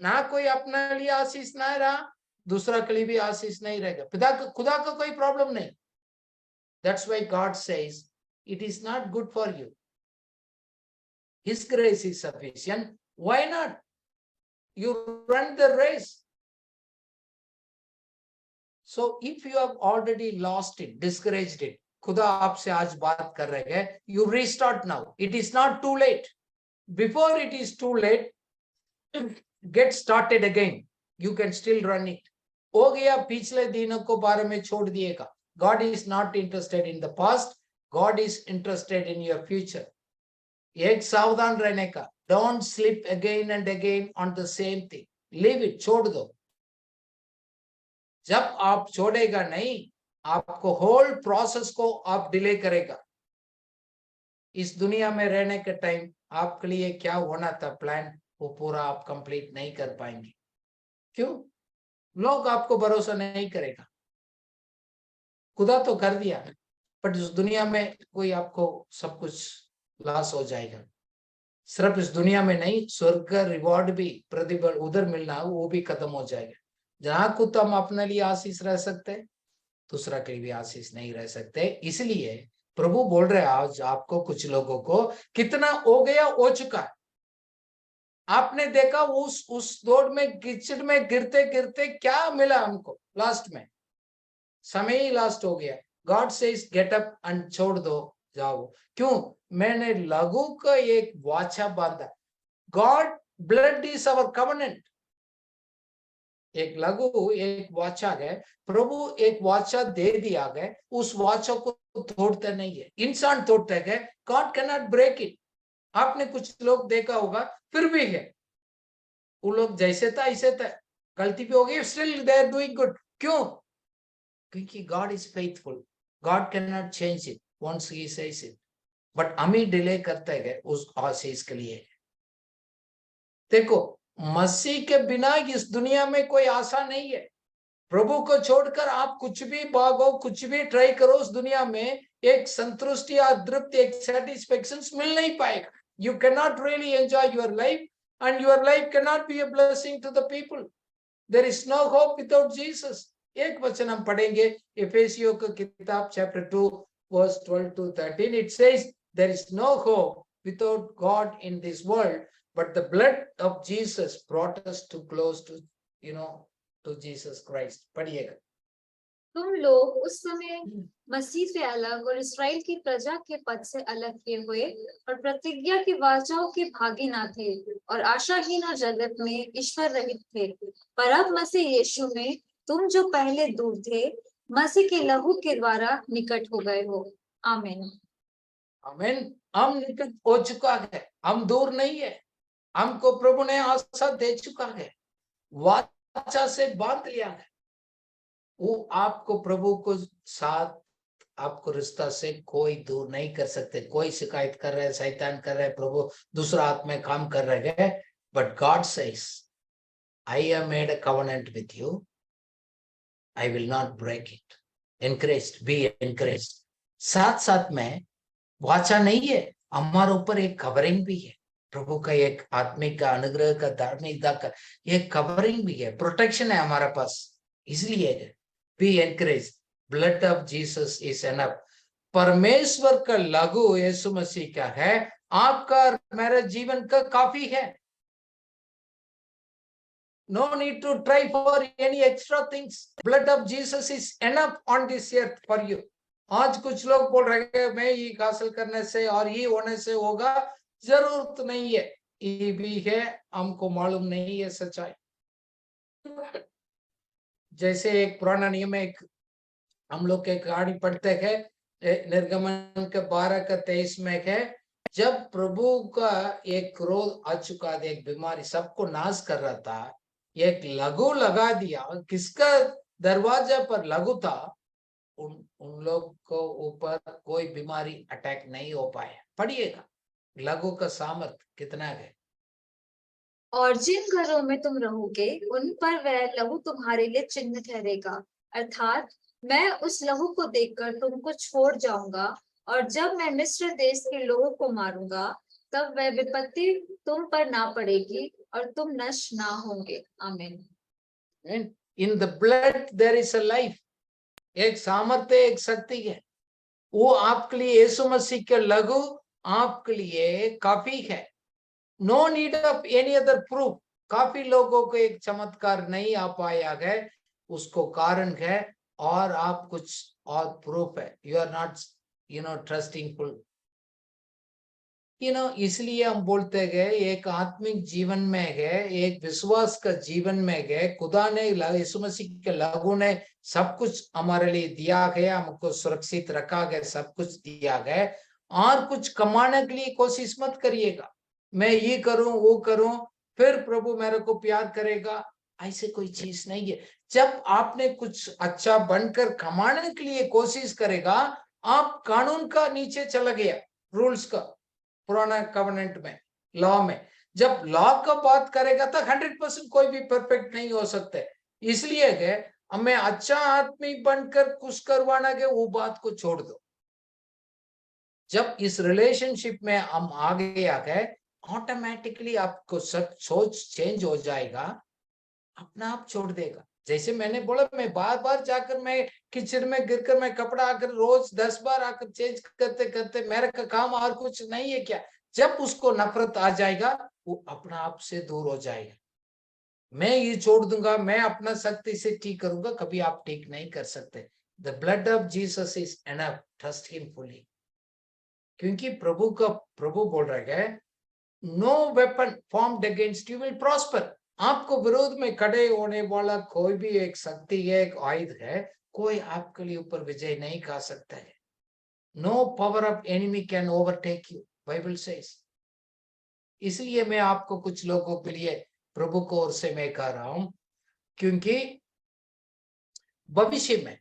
ना कोई अपने लिए आशीष ना रहा, दूसरा के लिए भी आशीष नहीं रहेगा। खुदा का कोई प्रॉब्लम नहीं। That's why God says it is not good for you. His grace is sufficient. Why not? You run the race. So if you have already lost it, discouraged it, खुदा आपसे आज बात कर रहे हैं, you restart now. It is not too late. Before it is too late, get started again. You can still run it. हो गया पिछले दिनों को बारे में छोड़ दिएगा। God is not interested in the past. God is interested in your future. एक सावधान रहने का, don't slip again and again on the same thing. Leave it, छोड़ दो। जब आप छोड़ेगा नहीं, आपको होल प्रोसेस को आप डिले करेगा। इस दुनिया में रहने के टाइम आपके लिए क्या होना था प्लान, वो पूरा आप कंप्लीट नहीं कर पाएंगे। क्यों? लोग आपको भरोसा नहीं करेगा। खुदा तो कर दिया, बट इस दुनिया में कोई आपको सब कुछ लॉस हो जाएगा। सिर्फ इस दुनिया में नहीं, स्वर्ग का रिवॉर्ड भी, प्रतिफल उधर मिलना वो भी खत्म हो जाएगा। जहां खुद हम अपने लिए आशीष रह सकते, दूसरा के लिए भी आशीष नहीं रह सकते। इसलिए प्रभु बोल रहे हैं आज आपको, कुछ लोगों को कितना हो गया, हो चुका है। आपने देखा उस दौड़ में, कीचड़ में गिरते गिरते क्या मिला हमको लास्ट में, समय ही लास्ट हो गया। God says gate up and छोड़ दो, जाओ। क्यों? मैंने लघु का एक वाचा बांधा। God blood is our covenant. एक लघु एक वाचा है, प्रभु एक वाचा दे दिया गया, उस वाचा को तोड़ते नहीं है, इंसान तोड़ते है, God can not break it. आपने कुछ लोग देखा होगा, फिर भी है, वो लोग जैसे था ऐसे था, गलती भी हो गई, still they are doing good. क्यों? क्योंकि God is faithful, God can not change it once he says it. But हम ही डिले करते हैं उस आशीष के लिए। देखो, मसीह के बिना इस दुनिया में कोई आशा नहीं है। प्रभु को छोड़कर आप कुछ भी भागो, कुछ भी ट्राई करो, उस दुनिया में एक संतुष्टि या तृप्ति, एक सेटिस्फेक्शन मिल नहीं पाएगा। You can not really enjoy your life, and your life can not be a blessing to the people. There is no hope without Jesus. एक वचन हम पढ़ेंगे, इफिसियों की किताब chapter 2 verse 12 to 13। It says, there is no hope without God in this world, but the blood of Jesus brought us to close to, to Jesus Christ। पढ़िएगा। तुम लोग उस समय मसीह से अलग और इस्राएल की प्रजा के पद से अलग किए हुए और प्रतिज्ञा की वाचाओं के भागी ना थे और आशाहीन और जगत में ईश्वर रहित थे। पर अब मसीह यीशु में तुम जो पहले दूर थे, मसीह के लहू के द्वारा निकट हो गए हो। आमीन। आमीन। हम निकट हो चुका है, हम दूर नहीं है। हमको प्रभु ने आशा दे चुका है, वाचा से बांध लिया है। वो आपको प्रभु को साथ, आपको रिश्ता से कोई दूर नहीं कर सकते। कोई शिकायत कर रहे हैं, शैतान कर रहे हैं, प्रभु दूसरा हाथ में काम कर रहे हैं, but God says, I have made a covenant with you, I will not break it. Encouraged, be encouraged. साथ साथ में वाचा नहीं है, हमारे ऊपर एक कवरिंग भी है, प्रभु का एक आत्मिक का अनुग्रह का, धार्मिकता का एक कवरिंग भी है, प्रोटेक्शन है हमारे पास। इसलिए be encourage, blood of Jesus is enough. परमेश्वर का लघु यीशु मसीह का है, आपका मेरे जीवन का काफी है। No need to try for any extra things. Blood of Jesus is enough on this earth for you। आज कुछ लोग बोल रहे हैं मैं ये हासिल करने से और ये होने से होगा, जरूरत नहीं है। ये भी है, हमको मालूम नहीं है सच्चाई। जैसे एक पुराना नियम है, हम लोग के कहानी पढ़ते हैं, निर्गमन के 12:23 में है, जब प्रभु का एक क्रोध आ चुका था, एक बीमारी सबको नाश कर रहा था, एक लघु लगा दिया। किसका दरवाजा पर लघु था, उन लोग को ऊपर कोई बीमारी अटैक नहीं हो पाया। पढ़िएगा लघु का सामर्थ कितना है। और जिन घरों में तुम रहोगे उन पर वह लहू तुम्हारे लिए चिन्ह ठहरेगा, अर्थात मैं उस लहू को देखकर तुमको छोड़ जाऊंगा, और जब मैं मिस्र देश के लोगों को मारूंगा, तब वह विपत्ति तुम पर ना पड़ेगी और तुम नष्ट ना होंगे। आमीन। In the blood there is a life. एक सामर्थ्य, एक शक्ति है, वो आपके लिए यीशु मसीह के लघु आपके लिए काफी है। No need of any other proof. काफी लोगों को एक चमत्कार नहीं आ पाया है, उसको कारण है और आप कुछ और प्रूफ है, you are not trusting full. इसलिए हम बोलते गए एक आत्मिक जीवन में गए, एक विश्वास का जीवन में गए, खुदा ने यीशु मसीह के लहू ने सब कुछ हमारे लिए दिया गया, हमको सुरक्षित रखा गया, सब कुछ दिया गया। और कुछ कमाने के लिए कोशिश मत करिएगा, मैं ये करूं वो करूं फिर प्रभु मेरे को प्यार करेगा, ऐसे कोई चीज नहीं है। जब आपने कुछ अच्छा बनकर कमाने के लिए कोशिश करेगा, आप कानून का नीचे चला गया, रूल्स का, पुराना कवेनेंट में, लॉ में। जब लॉ का बात करेगा तो 100% कोई भी परफेक्ट नहीं हो सकते। इसलिए हमें अच्छा आदमी बनकर कुछ करवाना के, वो बात को छोड़ दो। जब इस रिलेशनशिप में हम आगे आ गए, ऑटोमेटिकली आपको सब सोच चेंज हो जाएगा, अपना आप छोड़ देगा। जैसे मैंने बोला, मैं बार बार जाकर मैं किचन में गिरकर मैं कपड़ा आकर रोज 10 बार आकर चेंज करते करते मेरा का काम और कुछ नहीं है क्या? जब उसको नफरत आ जाएगा, वो अपना आप से दूर हो जाएगा। मैं ये छोड़ दूंगा, मैं अपना शक्ति से ठीक करूंगा, कभी आप ठीक नहीं कर सकते। The blood of Jesus is enough, trust him fully. क्योंकि प्रभु बोल रहा है, no weapon formed against you will prosper. आपको विरोध में खड़े होने वाला कोई भी एक शक्ति है, एक आयुध है, कोई आपके लिए ऊपर विजय नहीं कर सकता है। No power of enemy can overtake you, Bible says. इसलिए मैं आपको कुछ लोगों के लिए प्रभु को ओर से मैं कह रहा हूं, क्योंकि भविष्य में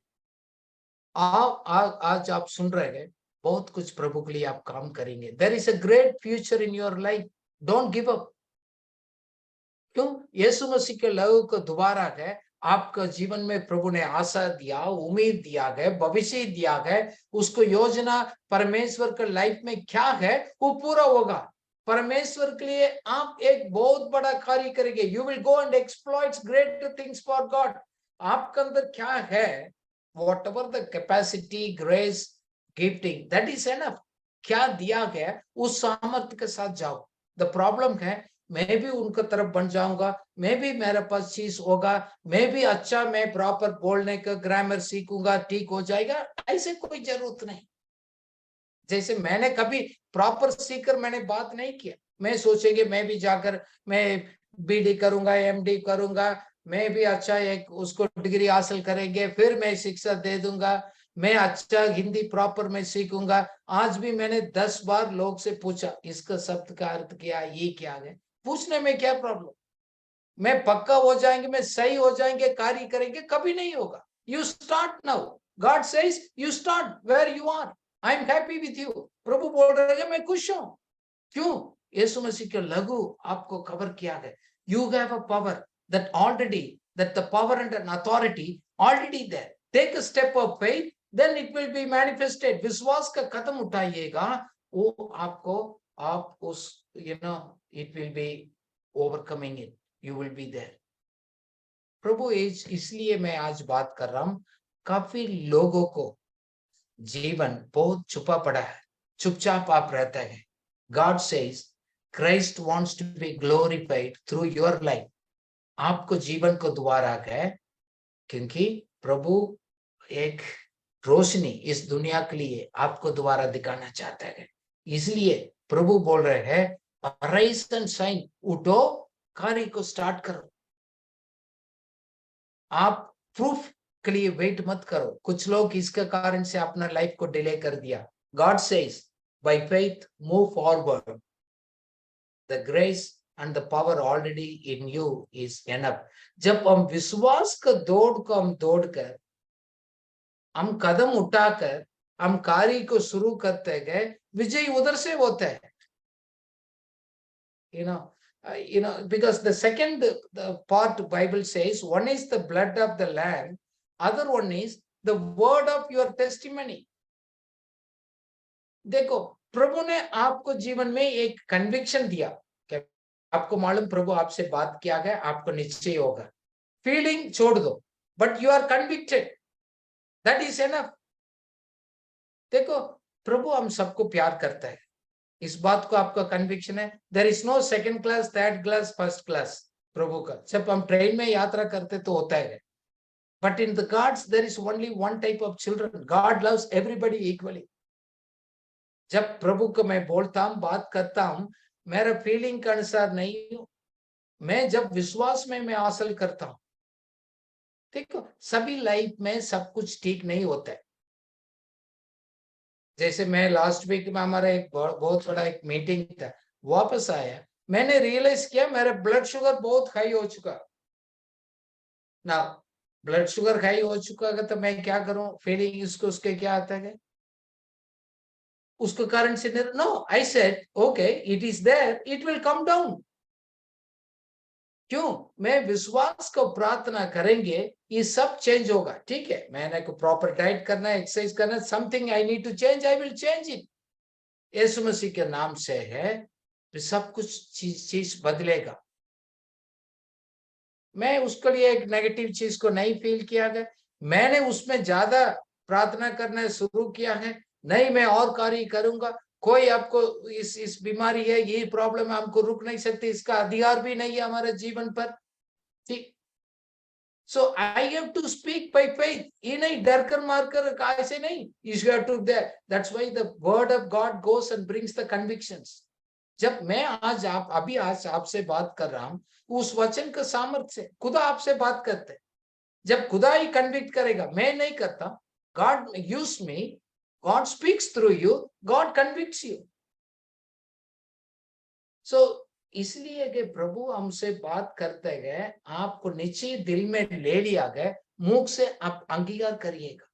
आज आप सुन रहे हैं, बहुत कुछ प्रभु के लिए आप काम करेंगे। There is a great future in your life, don't give up. क्यों? यीशु मसीह के लहू को दोबारा है, आपका जीवन में प्रभु ने आशा दिया, उम्मीद दिया है, भविष्य दिया है। उसको योजना परमेश्वर के लाइफ में क्या है वो पूरा होगा। परमेश्वर के लिए आप एक बहुत बड़ा कार्य करेंगे। You will go and exploit great things for God. आपके अंदर क्या है, what ever the capacity, grace, gifting, that is enough. क्या दिया गया उस सामर्थ्य के साथ जाओ। द प्रॉब्लम है, मैं भी उनके तरफ बन जाऊंगा, मैं भी मेरे पास चीज होगा, मैं भी अच्छा, मैं प्रॉपर बोलने का ग्रामर सीखूंगा, ठीक हो जाएगा। ऐसे कोई जरूरत नहीं। जैसे मैंने कभी प्रॉपर सीखकर मैंने बात नहीं किया। मैं सोचेंगे मैं भी जाकर मैं बीडी करूंगा, एमडी करूंगा, मैं भी अच्छा एक उसको डिग्री हासिल करेंगे, फिर मैं शिक्षा दे दूंगा, मैं अच्छा हिंदी प्रॉपर में सीखूंगा। आज भी मैंने 10 बार लोग से पूछा इसका शब्द का अर्थ क्या है, ये क्या है। पूछने में क्या प्रॉब्लम? मैं पक्का हो जाएंगे, मैं सही हो जाएंगे, कार्य करेंगे, कभी नहीं होगा। You start now. God says you start where you are. I am happy with you. प्रभु बोल रहे हैं मैं खुश हूं। क्यों? यीशु मसीह के लघु आपको कवर किया है। You have a power that already, that the power and an authority already there. Take a step of faith, then it will be manifested. विश्वास का कदम उठाइएगा, वो आपको, आप उस it will be overcoming it, you will be there. प्रभु इसलिए मैं आज बात कर रहा हूं। काफी लोगों को जीवन बहुत छुपा पड़ा है, चुपचाप आप रहते हैं। God says Christ wants to be glorified through your life. आपको जीवन को दोबारा है, क्योंकि प्रभु एक रोशनी इस दुनिया के लिए आपको दोबारा दिखाना चाहता है। इसलिए प्रभु बोल रहे हैं अराइज एंड शाइन, उठो, कार्य को स्टार्ट करो। आप प्रूफ के लिए वेट मत करो। कुछ लोग इसके कारण से अपना लाइफ को डिले कर दिया। God says by faith move forward, the grace and the power already in you is enough. जब हम विश्वास का दौड़ को हम दौड़कर, हम कदम उठाकर हम कार्य को शुरू करते गए, विजय उधर से होता है। Because the second the part Bible says, one is the blood of the lamb, other one is the word of your testimony. देखो, प्रभु ने आपको जीवन में एक कन्विक्शन दिया। क्या आपको मालूम प्रभु आपसे बात किया गया, आपको निश्चय होगा। फीलिंग छोड़ दो, but you are convicted, that is enough. देखो, प्रभु हम सबको प्यार करता है, इस बात को आपका कन्विक्शन है। There is no second class, third class, first class प्रभु का। जब हम ट्रेन में यात्रा करते तो होता है, but in the God's there is only one type of children. God loves everybody equally. जब प्रभु को मैं बोलता हूं, बात करता हूं, मेरा फीलिंग के अनुसार नहीं हूं। मैं जब विश्वास में मैं हासिल करता हूं। देखो, सभी लाइफ में सब कुछ ठीक नहीं होता है। जैसे मैं लास्ट वीक में हमारा एक बहुत बड़ा एक मीटिंग था, वापस आया, मैंने रियलाइज किया मेरा ब्लड शुगर बहुत हाई हो चुका ना। ब्लड शुगर हाई हो चुका है तो मैं क्या करूं? फीलिंग इसको उसके क्या आता है, उसको कारण से no, I said okay, it is there, it will come down. क्यों? मैं विश्वास को प्रार्थना करेंगे, ये सब चेंज होगा। ठीक है, मैंने को प्रॉपर डाइट करना है, एक्सरसाइज करना है, something I need to change, I will change it. यीशु मसीह के नाम से है, तो सब कुछ चीज बदलेगा। मैं उसके लिए एक नेगेटिव चीज को नहीं फील किया गया, मैंने उसमें ज्यादा प्रार्थना करना शुरू किया है। नहीं, मैं और कार्य करूंगा। कोई आपको इस बीमारी है, ये प्रॉब्लम है, हमको रुक नहीं सकती, इसका अधिकार भी नहीं है हमारे जीवन पर। ठीक, so I have to speak by faith. ये नहीं डर कर मार कर ऐसे नहीं, you have to that's why the word of God goes and brings the convictions. जब मैं आज आपसे बात कर रहा हूं, उस वचन का सामर्थ्य से खुदा आपसे बात करते हैं। जब खुदा ही कन्विक्ट करेगा, मैं नहीं करता, God use me, God speaks through you, God convicts you. So इसलिए कि प्रभु हमसे बात करते गए, आपको नीचे दिल में ले लिया गया, मुख से आप अंगीकार करिएगा।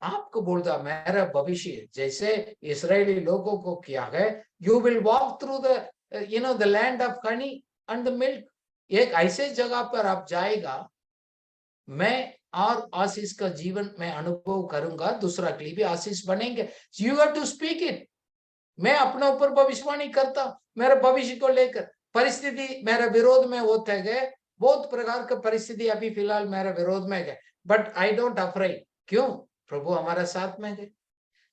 आपको बोलता मेरा भविष्य जैसे इस्राएली लोगों को किया है, you will walk through the the land of honey and the milk. एक ऐसे जगह पर आप जाएगा, मैं और आशीष का जीवन में अनुभव करूंगा, दूसरा के लिए भी आशीष बनेंगे। You have to speak it. मैं अपने ऊपर भविष्यवाणी करता हूं, मेरे भविष्य को लेकर। परिस्थिति मेरे विरोध में होते गए, बहुत प्रकार का परिस्थिति अभी फिलहाल मेरे विरोध में गए, बट आई डोंट अफ्रेड। क्यों? प्रभु हमारे साथ में गए।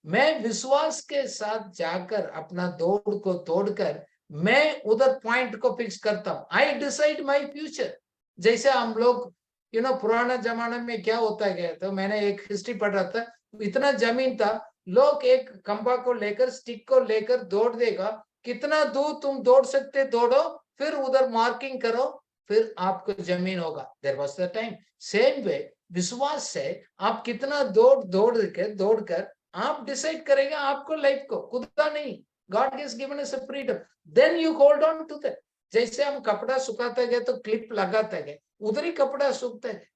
मैं विश्वास के साथ जाकर अपना दौड़ को तोड़कर मैं उधर पॉइंट को फिक्स करता हूं। I decide my future. जैसे हम लोग पुराना जमाने में क्या होता है, तो मैंने एक हिस्ट्री पढ़ रहा था, इतना जमीन था, लोग एक खंबा को लेकर, स्टिक को लेकर दौड़ देगा, कितना दूर तुम दौड़ सकते दौड़ो, फिर उधर मार्किंग करो, फिर आपको जमीन होगा। There was the time. Same way विश्वास से आप कितना दौड़ कर आप डिसाइड करेंगे आपको लाइफ को, खुदा नहीं। God has given us a freedom, then you hold on to that. जैसे हम कपड़ा सुखाते गए तो क्लिप लगाते गए, उधर ही कपड़ा सूखते गए।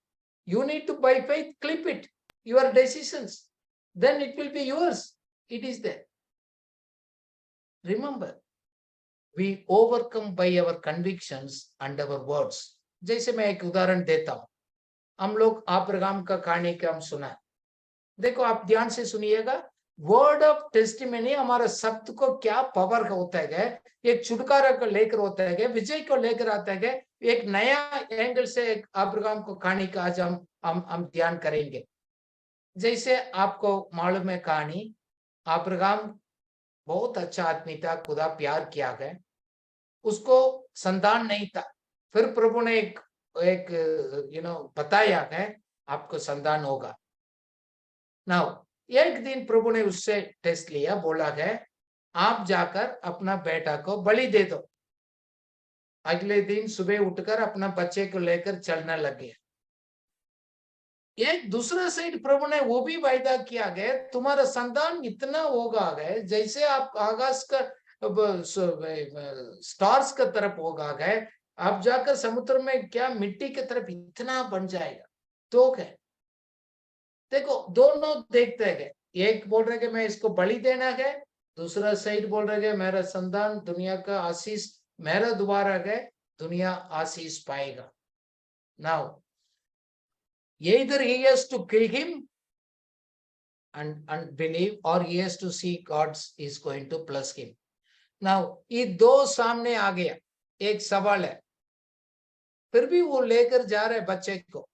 You need to by faith clip it your decisions, then it will be yours. It is there. Remember, we overcome by our convictions and our words. जैसे मैं एक उदाहरण देता हूं, हम लोग अब्राहम का कहानी का हम सुना है। देखो आप ध्यान से सुनिएगा, वर्ड ऑफ टेस्टिमनी हमारा शब्द को क्या पावर होता है, एक छुटकारा को लेकर होता है, विजय को लेकर आता है, एक नया एंगल से एक अब्राहम को कहानी का आज हम ध्यान करेंगे। जैसे आपको मालूम है कहानी, अब्राहम बहुत अच्छा आदमी था, खुदा प्यार किया गया, उसको संतान नहीं था। फिर प्रभु ने एक एक बताया है आपको संतान होगा। नाउ एक दिन प्रभु ने उससे टेस्ट लिया, बोला है आप जाकर अपना बेटा को बलि दे दो। अगले दिन सुबह उठकर अपना बच्चे को लेकर चलने लग गया। एक दूसरा साइड प्रभु ने वो भी वायदा किया गया, तुम्हारा संतान इतना होगा गए जैसे आप आकाश का स्टार्स की तरफ होगा गए, आप जाकर समुद्र में क्या मिट्टी की तरफ इतना बन जाएगा। तो क्या देखो, दोनों देखते गए, एक बोल रहे कि मैं इसको बलि देना है, दूसरा साइड बोल रहे कि मेरा संतान दुनिया का आशीष, मेरा दोबारा गए दुनिया आशीष पाएगा। Now either he has to kill him and believe, or he has to see God is going to bless him. Now ये दो सामने आ गया, एक सवाल है, फिर भी वो लेकर जा रहे बच्चे को।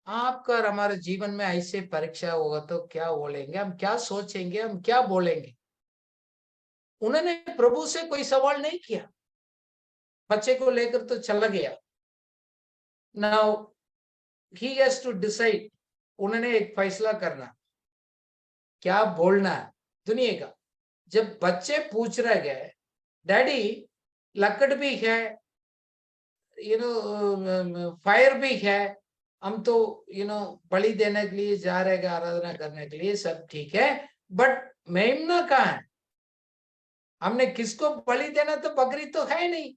आपका और हमारे जीवन में ऐसे परीक्षा होगा तो क्या बोलेंगे हम, क्या सोचेंगे हम, क्या बोलेंगे? उन्होंने प्रभु से कोई सवाल नहीं किया, बच्चे को लेकर तो चला गया। Now he has to decide, उन्होंने एक फैसला करना, क्या बोलना है दुनिया का। जब बच्चे पूछ रहे गए, डैडी लकड़ भी है, फायर भी है, हम तो बलि देने के लिए जा रहे हैं, आराधना करने के लिए, सब ठीक है, बट मेमना कहाँ है? हमने किसको बलि देना, तो बकरी तो है नहीं।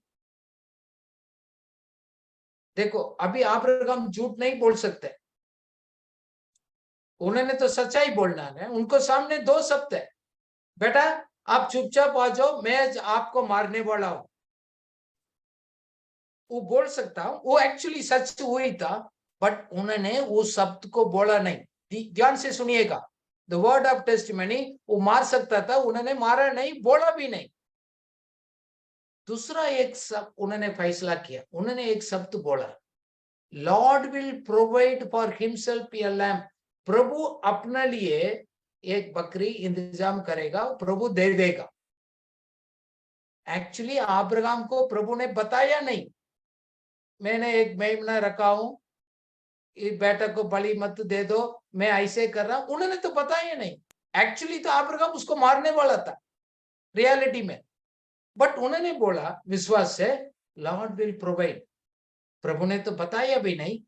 देखो अभी आप हम झूठ नहीं बोल सकते, उन्होंने तो सच्चाई बोलना है। उनको सामने दो शब्द है, बेटा आप चुपचाप आ जाओ, मैं आपको मारने वाला हूं। वो बोल सकता हूं, वो एक्चुअली सच हुई था, बट उन्होंने उस शब्द को बोला नहीं। ध्यान से सुनिएगा, द वर्ड ऑफ टेस्टिमनी, वो मार सकता था, उन्होंने मारा नहीं, बोला भी नहीं। दूसरा एक शब्द उन्होंने फैसला किया, उन्होंने एक शब्द बोला, Lord will provide for himself a lamp. प्रभु अपने लिए एक बकरी इंतजाम करेगा, प्रभु दे देगा। एक्चुअली अब्राहम को प्रभु ने बताया नहीं, मैंने एक मेमना रखा हूं, इस बेटा को बलि मत दे दो, मैं ऐसे कर रहा हूं, उन्होंने तो बताया नहीं। एक्चुअली तो अब्राहम उसको मारने वाला था रियलिटी में, बट उन्होंने बोला विश्वास से, लॉर्ड विल प्रोवाइड। प्रभु ने तो बताया भी नहीं,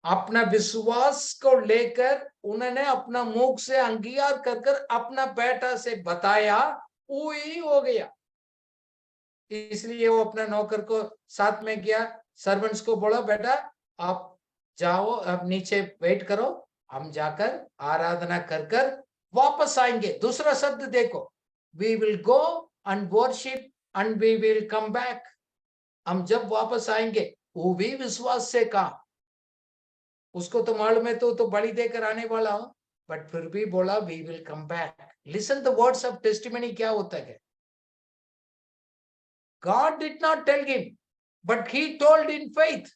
अपना विश्वास को लेकर उन्होंने अपना मुख से अंगीकार कर कर अपना बेटा से बताया, वो ही हो गया। इसलिए वो अपना नौकर को साथ में किया, सर्वेंट्स को बोला बेटा आप जाओ, अब नीचे वेट करो, हम जाकर आराधना कर कर वापस आएंगे। दूसरा शब्द देखो, we will go and worship and we will come back. हम जब वापस आएंगे, वो भी विश्वास से कहा। उसको तो मालूम है तो बलि देकर आने वाला हूं, बट फिर भी बोला we will come back. Listen the words of testimony क्या होता है। God did not tell him, but he told in faith.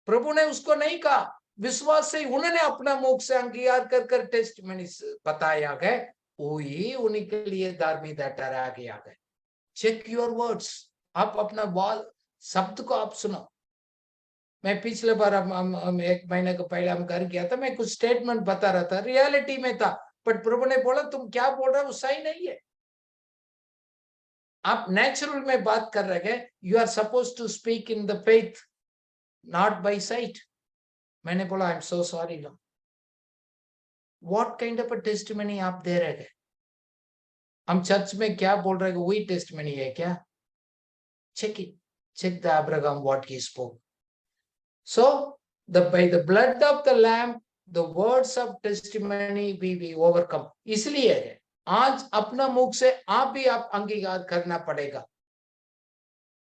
प्रभु ने उसको नहीं कहा, विश्वास से उन्होंने अपना मुख से अंगीकार कर कर टेस्टिमनी बताया गया, वही उन्हीं के लिए धार्मिकता ठहरा गया है। चेक योर वर्ड्स, आप अपना वाल शब्द को आप सुनो। मैं पिछले बार हम 1 महीने को पहले हम घर गया था, मैं कुछ स्टेटमेंट बता रहा था, रियलिटी में था, बट प्रभु ने बोला तुम क्या बोल रहे हो वो सही नहीं है। आप नेचुरल में बात कर रहे हैं, you are suppose to speak in the faith, not by sight. मैंने बोला I am so sorry Lord. What kind of a testimony आप दे रहे हैं? हम चर्च में क्या बोल रहे हैं वही टेस्टिमनी है क्या? Check it, check the Abraham what he spoke. So by the blood of the lamb, the words of testimony we overcome। इसलिए आज अपना मुख से आप भी आप अंगीकार करना पड़ेगा।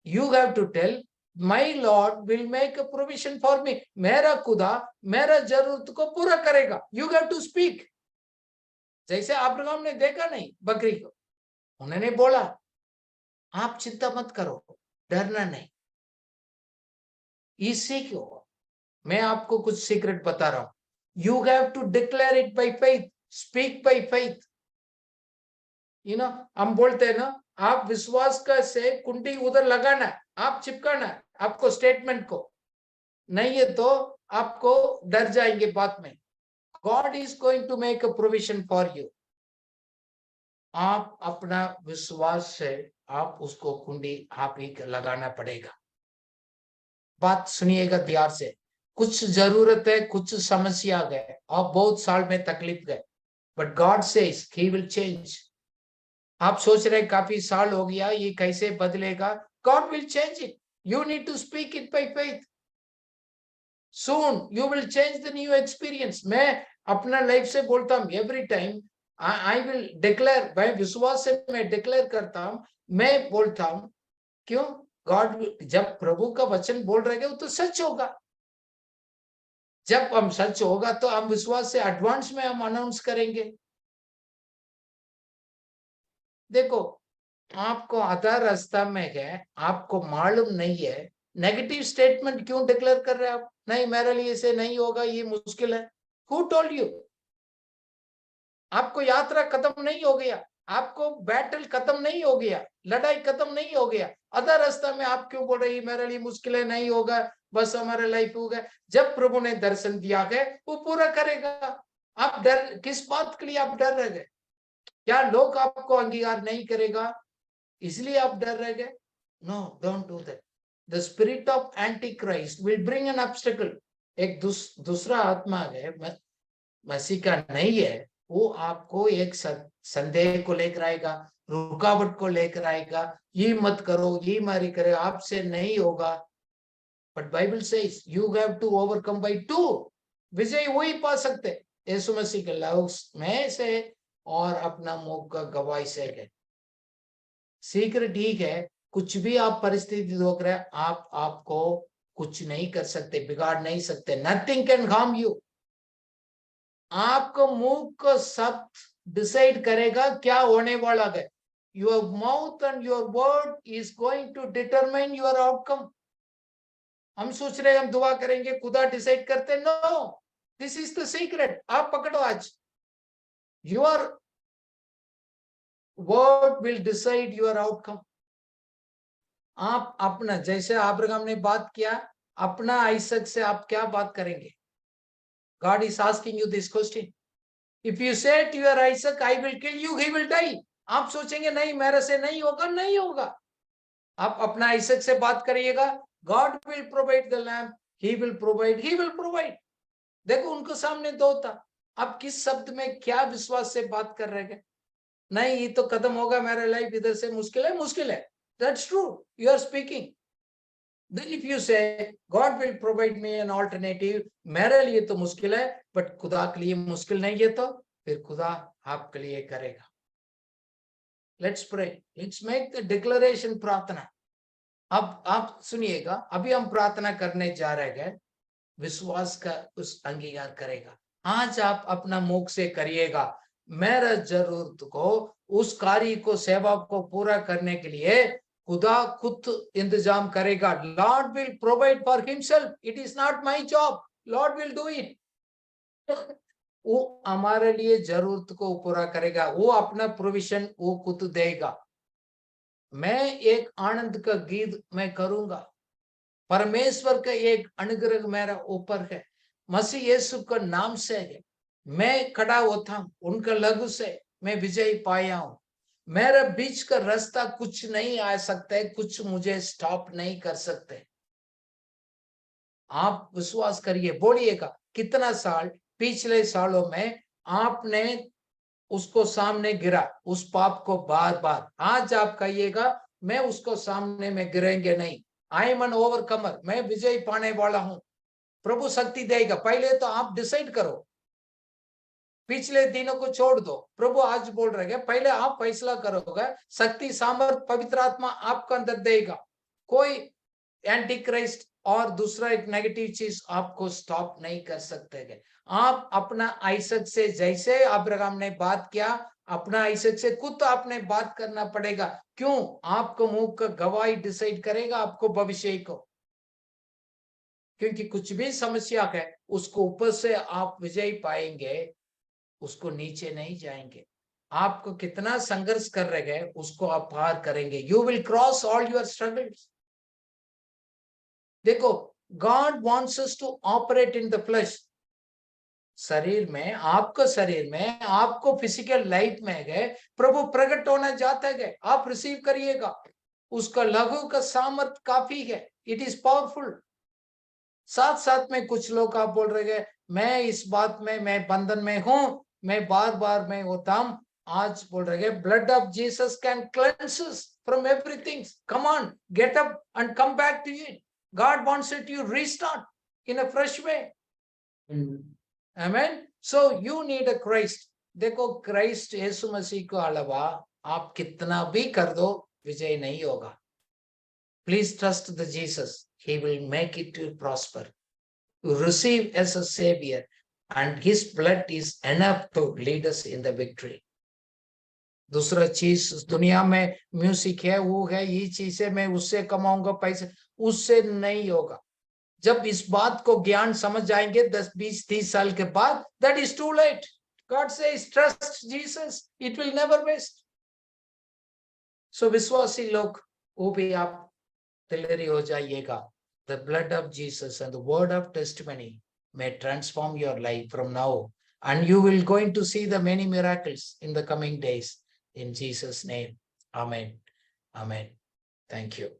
You have to tell, my Lord will make a provision for me। मेरा खुदा मेरा जरूरत को पूरा करेगा। You have to speak। जैसे अब्राहम ने देखा नहीं बकरी को, उन्होंने बोला आप चिंता मत करो, डरना नहीं। इससे क्यों? मैं आपको कुछ सीक्रेट बता रहा हूं। You have to declare it by faith, speak by faith। हम बोलते हैं ना, आप विश्वास का से कुंडी उधर लगाना, आप चिपकाना आपको स्टेटमेंट को, नहीं है तो आपको डर जाएंगे बात में। God is going to make a provision for you. आप अपना विश्वास से आप उसको कुंडी आप ही लगाना पड़ेगा। बात सुनिएगा ध्यान से। कुछ जरूरत है, कुछ समस्या गए और बहुत साल में तकलीफ गए, but God says he will change. आप सोच रहे काफी साल हो गया ये कैसे बदलेगा? God will change it. You need to speak it by faith. Soon you will change the new experience. मैं अपना लाइफ से बोलता हूँ every time I will declare, मैं विश्वास से मैं डिक्लेयर करता हूँ, मैं बोलता हूँ। क्यों? गॉड जब प्रभु का वचन बोल रहे वो तो सच होगा। जब हम सच होगा तो हम विश्वास से एडवांस में हम अनाउंस करेंगे। देखो आपको आधा रास्ता में है, आपको मालूम नहीं है, नेगेटिव स्टेटमेंट क्यों डिक्लेयर कर रहे हैं आप? नहीं मेरे लिए से नहीं होगा, ये मुश्किल है। Who told you? आपको यात्रा खत्म नहीं हो गया, आपको बैटल खत्म नहीं हो गया, लड़ाई खत्म नहीं हो गया, आधा रास्ता में आप क्यों बोल रहे हैं मेरे लिए मुश्किल है, नहीं होगा, बस हमारे लाइफ हो गया। जब प्रभु ने दर्शन दिया है वो पूरा करेगा। आप डर किस बात के लिए आप डर रहे हैं? क्या लोग आपको अंगीकार नहीं करेगा इसलिए आप डर रहे गए? No, don't do that. The spirit of anti Christ will bring an obstacle. एक दूसरा आत्मा है मसीह का नहीं है, वो आपको एक संदेह को लेकर आएगा, रुकावट को लेकर आएगा, ये मत करो, ये मारी करे, आपसे नहीं होगा। But Bible says you have to overcome by two. विजय वही पा सकते यीशु मसीह के लव में से और अपना मुख का गवाही से है। सीक्रेट ठीक है, कुछ भी आप परिस्थिति रोक रहे हैं, आपको कुछ नहीं कर सकते, बिगाड़ नहीं सकते। Nothing can harm you. आपको मुंह को सब डिसाइड करेगा क्या होने वाला है। Your mouth and your word is going to determine your outcome. हम सोच रहे हम दुआ करेंगे खुदा डिसाइड करते, no, this is the secret. आप पकड़ो आज, your word will decide your outcome. आप अपना, जैसे अब्राहम ने बात किया, अपना आइसक से आप क्या बात करेंगे? God is asking you this question. If you say to your Isaac, I will kill you, he will die. आप सोचेंगे नहीं मेरे से नहीं होगा, नहीं होगा. आप अपना आइसक से बात करिएगा, God will provide the lamb, he will provide. देखो उनको सामने दो था, आप किस शब्द में क्या विश्वास से बात कर रहे हैं? नहीं ये तो खत्म होगा मेरा लाइफ, इधर से मुश्किल है. That's true, you are speaking. Then if you say God will provide me an alternative, मेरे लिए तो मुश्किल है, but खुदा के लिए मुश्किल नहीं है, तो फिर खुदा आपके लिए करेगा. Let's pray. Let's make the declaration प्रार्थना. अब आप सुनिएगा, अभी हम प्रार्थना करने जा रहे हैं, विश्वास का उस अंगीकार करेगा. आज आप अपना मुख से करिएगा, मेरा जरूरत को, उस कार्य को, सेवा को पूरा करने के लिए खुदा खुद इंतजाम करेगा. Lord will provide for himself. It is not my job. Lord will do it. वो हमारे लिए जरूरत को पूरा करेगा, वो अपना प्रोविजन वो खुद देगा. मैं एक आनंद का गीत मैं करूंगा, परमेश्वर का एक अनुग्रह मेरा ऊपर है, मसीह यीशु का नाम से है, मैं खड़ा होता हूं, उनका लहू से मैं विजय पाया हूं. मेरा बीच का रास्ता कुछ नहीं आ सकते, कुछ मुझे स्टॉप नहीं कर सकते. आप विश्वास करिए, बोलिएगा कितना साल पिछले सालों में आपने उसको सामने गिरा, उस पाप को बार बार. आज आप कहिएगा मैं उसको सामने में गिरेंगे नहीं. आई एम एन ओवरकमर, मैं विजय पाने वाला हूं. प्रभु शक्ति देगा. पहले तो आप डिसाइड करो, पिछले दिनों को छोड़ दो. प्रभु आज बोल रहे हैं पहले आप फैसला करोगे, शक्ति सामर्थ पवित्र आत्मा आपको अंदर देगा. कोई एंटी क्राइस्ट और दूसरा एक नेगेटिव चीज आपको स्टॉप नहीं कर सकते. आप अपना आइसक से, जैसे अब्राहम ने बात किया, अपना आइसक से खुद आपने बात करना पड़ेगा. क्यों? आपको मुंह का गवाही डिसाइड करेगा आपको भविष्य को. क्योंकि कुछ भी समस्या है उसको ऊपर से आप विजय पाएंगे, उसको नीचे नहीं जाएंगे. आपको कितना संघर्ष कर रहे हैं उसको आप पार करेंगे. You will cross all your struggles. देखो, God wants us to operate in the flesh. शरीर में, आपको शरीर में, आपको फिजिकल लाइफ में है, प्रभु प्रकट होना चाहता है. आप रिसीव करिएगा, उसका लहू का सामर्थ काफी है. It is powerful. साथ साथ में कुछ लोग आप बोल रहे हैं मैं इस बात में, मैं बंधन में हूं, मैं बार बार मैं होता हूं. आज बोल रहे हैं blood of Jesus can cleanse us from everything. Come on, get up and come back to it. God wants it you restart in a fresh way. Amen. So you need a Christ. देखो, Christ यीशु मसीह को अलावा आप कितना भी कर दो, विजय नहीं होगा. Please trust the Jesus. He will make it to prosper. You receive as a savior, and his blood is enough to lead us in the victory. दूसरा चीज दुनिया में म्यूजिक है, वो है, ये चीज है, मैं उससे कमाऊंगा पैसे, उससे नहीं होगा. जब इस बात को ज्ञान समझ जाएंगे 10, 20, 30 साल के बाद, that is too late. God says trust Jesus, it will never waste. So विश्वासी लोग वो भी आप तैयारी हो जाइएगा. The blood of Jesus and the word of testimony may transform your life from now, and you will going to see the many miracles in the coming days. In Jesus' name, amen. Amen. Thank you.